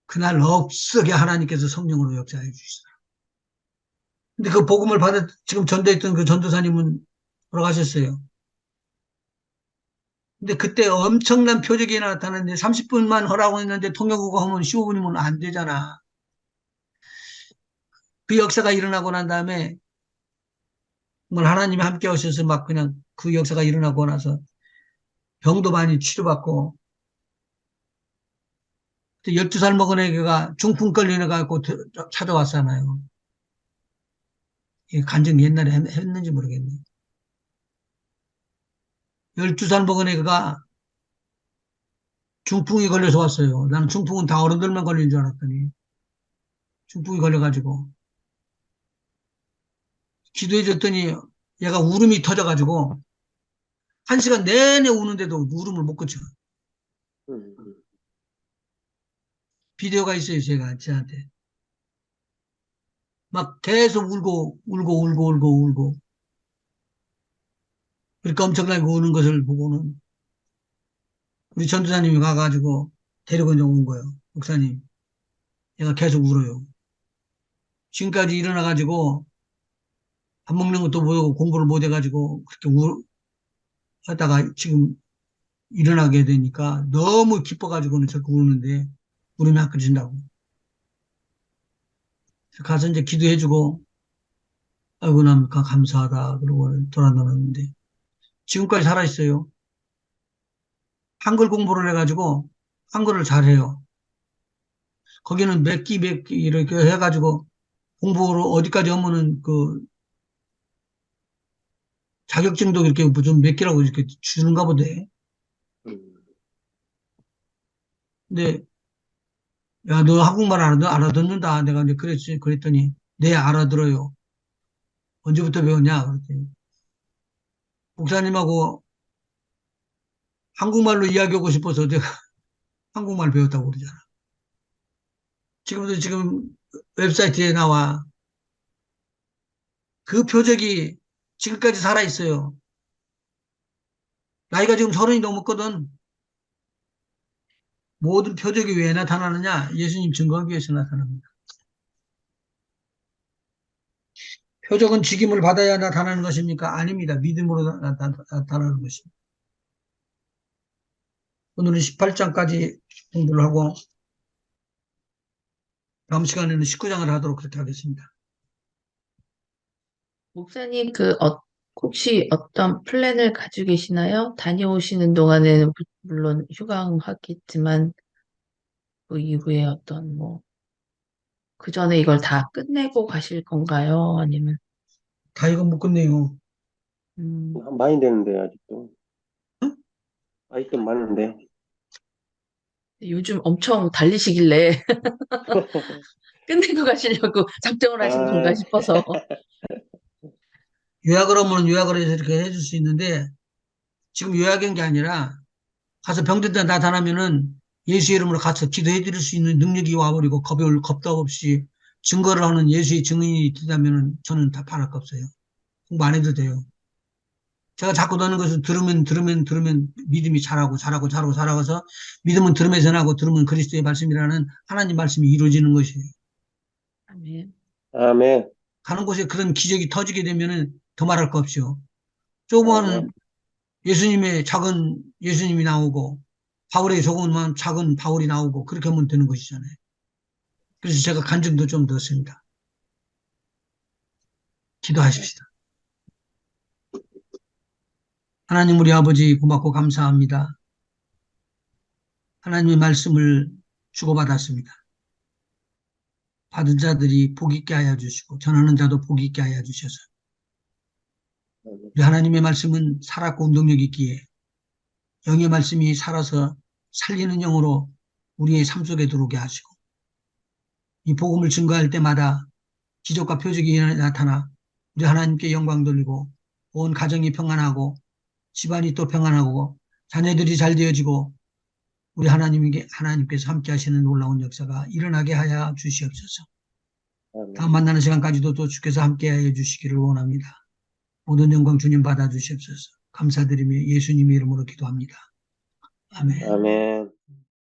S1: 그날 없으게 하나님께서 성령으로 역사해 주시더라. 근데 그 복음을 지금 전도했던 그 전도사님은 돌아가셨어요. 근데 그때 엄청난 표적이 나타났는데 30분만 하라고 했는데 통역국어 하면 15분이면 안 되잖아. 그 역사가 일어나고 난 다음에 정말 하나님이 함께 하셔서 막 그냥 그 역사가 일어나고 나서 병도 많이 치료받고 12살 먹은 애가 중풍 걸린 애가 있고 찾아왔잖아요. 간증 옛날에 했는지 모르겠네. 12살 먹은 애가 중풍이 걸려서 왔어요. 나는 중풍은 다 어른들만 걸린 줄 알았더니 중풍이 걸려가지고 기도해 줬더니 얘가 울음이 터져가지고 1시간 내내 우는데도 울음을 못 그쳐.
S3: 음,
S1: 비디오가 있어요, 제가 저한테. 막 계속 울고. 그러니까 엄청나게 우는 것을 보고는 우리 전도사님이 가가지고 데리고 이제 온 거예요. 목사님, 얘가 계속 울어요. 지금까지 일어나가지고 밥 먹는 것도 못하고 공부를 못 해가지고 그렇게 하다가 지금 일어나게 되니까 너무 기뻐가지고는 자꾸 우는데 울음이 안 끊진다고. 가서 이제 기도해주고 아이고 난 감사하다 그러고 돌아다녔는데 지금까지 살아있어요. 한글 공부를 해가지고 한글을 잘해요. 거기는 몇 기 이렇게 해가지고 공부를 어디까지 하면은 그 자격증도 이렇게 무슨 몇 개라고 이렇게 주는가 보대.
S3: 음,
S1: 근데 야, 너 한국말 알아듣는다. 내가 이제 그랬더니 네, 알아들어요. 언제부터 배웠냐? 그랬더니 목사님하고 한국말로 이야기하고 싶어서 내가 한국말 배웠다고 그러잖아. 지금 웹사이트에 나와. 그 표적이 지금까지 살아있어요. 나이가 지금 30이 넘었거든. 모든 표적이 왜 나타나느냐? 예수님 증거하기 위해서 나타납니다. 표적은 직임을 받아야 나타나는 것입니까? 아닙니다. 믿음으로 나타나는 것입니다. 오늘은 18장까지 공부를 하고 다음 시간에는 19장을 하도록 그렇게 하겠습니다.
S2: 목사님, 혹시 어떤 플랜을 가지고 계시나요? 다녀오시는 동안에는 물론 휴강하겠지만, 그 이후에 그 전에 이걸 다 끝내고 가실 건가요? 아니면,
S1: 다 이건 못 끝내요.
S2: 음,
S3: 많이 되는데, 아직도. 아직도 많은데.
S2: 요즘 엄청 달리시길래 끝내고 가시려고 작정을 하신 건가
S3: 아,
S2: 싶어서.
S1: 요약을 하면 요약을 해서 이렇게 해줄 수 있는데 지금 요약한 게 아니라 가서 병든 데 나타나면은 예수 이름으로 가서 기도해 드릴 수 있는 능력이 와버리고 겁도 없이 증거를 하는 예수의 증인이 있다면은 저는 다 바랄 거 없어요. 공부 안 해도 돼요. 제가 자꾸 넣는 것을 들으면 믿음이 자라가서 믿음은 들으면서 나고 들으면 그리스도의 말씀이라는 하나님 말씀이 이루어지는 것이에요.
S2: 아멘.
S3: 아멘.
S1: 가는 곳에 그런 기적이 터지게 되면은 더 말할 거 없죠.
S3: 아멘.
S1: 조그만 예수님의 작은 예수님이 나오고 바울의 조그만 작은 바울이 나오고 그렇게 하면 되는 것이잖아요. 그래서 제가 간증도 좀 넣었습니다. 기도하십시다. 하나님 우리 아버지 고맙고 감사합니다. 하나님의 말씀을 주고받았습니다. 받은 자들이 복 있게 하여 주시고 전하는 자도 복 있게 하여 주셔서 우리 하나님의 말씀은 살았고 운동력이 있기에 영의 말씀이 살아서 살리는 영으로 우리의 삶 속에 들어오게 하시고 이 복음을 증거할 때마다 기적과 표적이 나타나 우리 하나님께 영광 돌리고 온 가정이 평안하고 집안이 또 평안하고 자녀들이 잘 되어지고 우리 하나님께서 함께 하시는 놀라운 역사가 일어나게 하여 주시옵소서. 다음
S3: 아멘.
S1: 만나는 시간까지도 또 주께서 함께 하여 주시기를 원합니다. 모든 영광 주님 받아 주시옵소서. 감사드리며 예수님의 이름으로 기도합니다. 아멘.
S3: 아멘.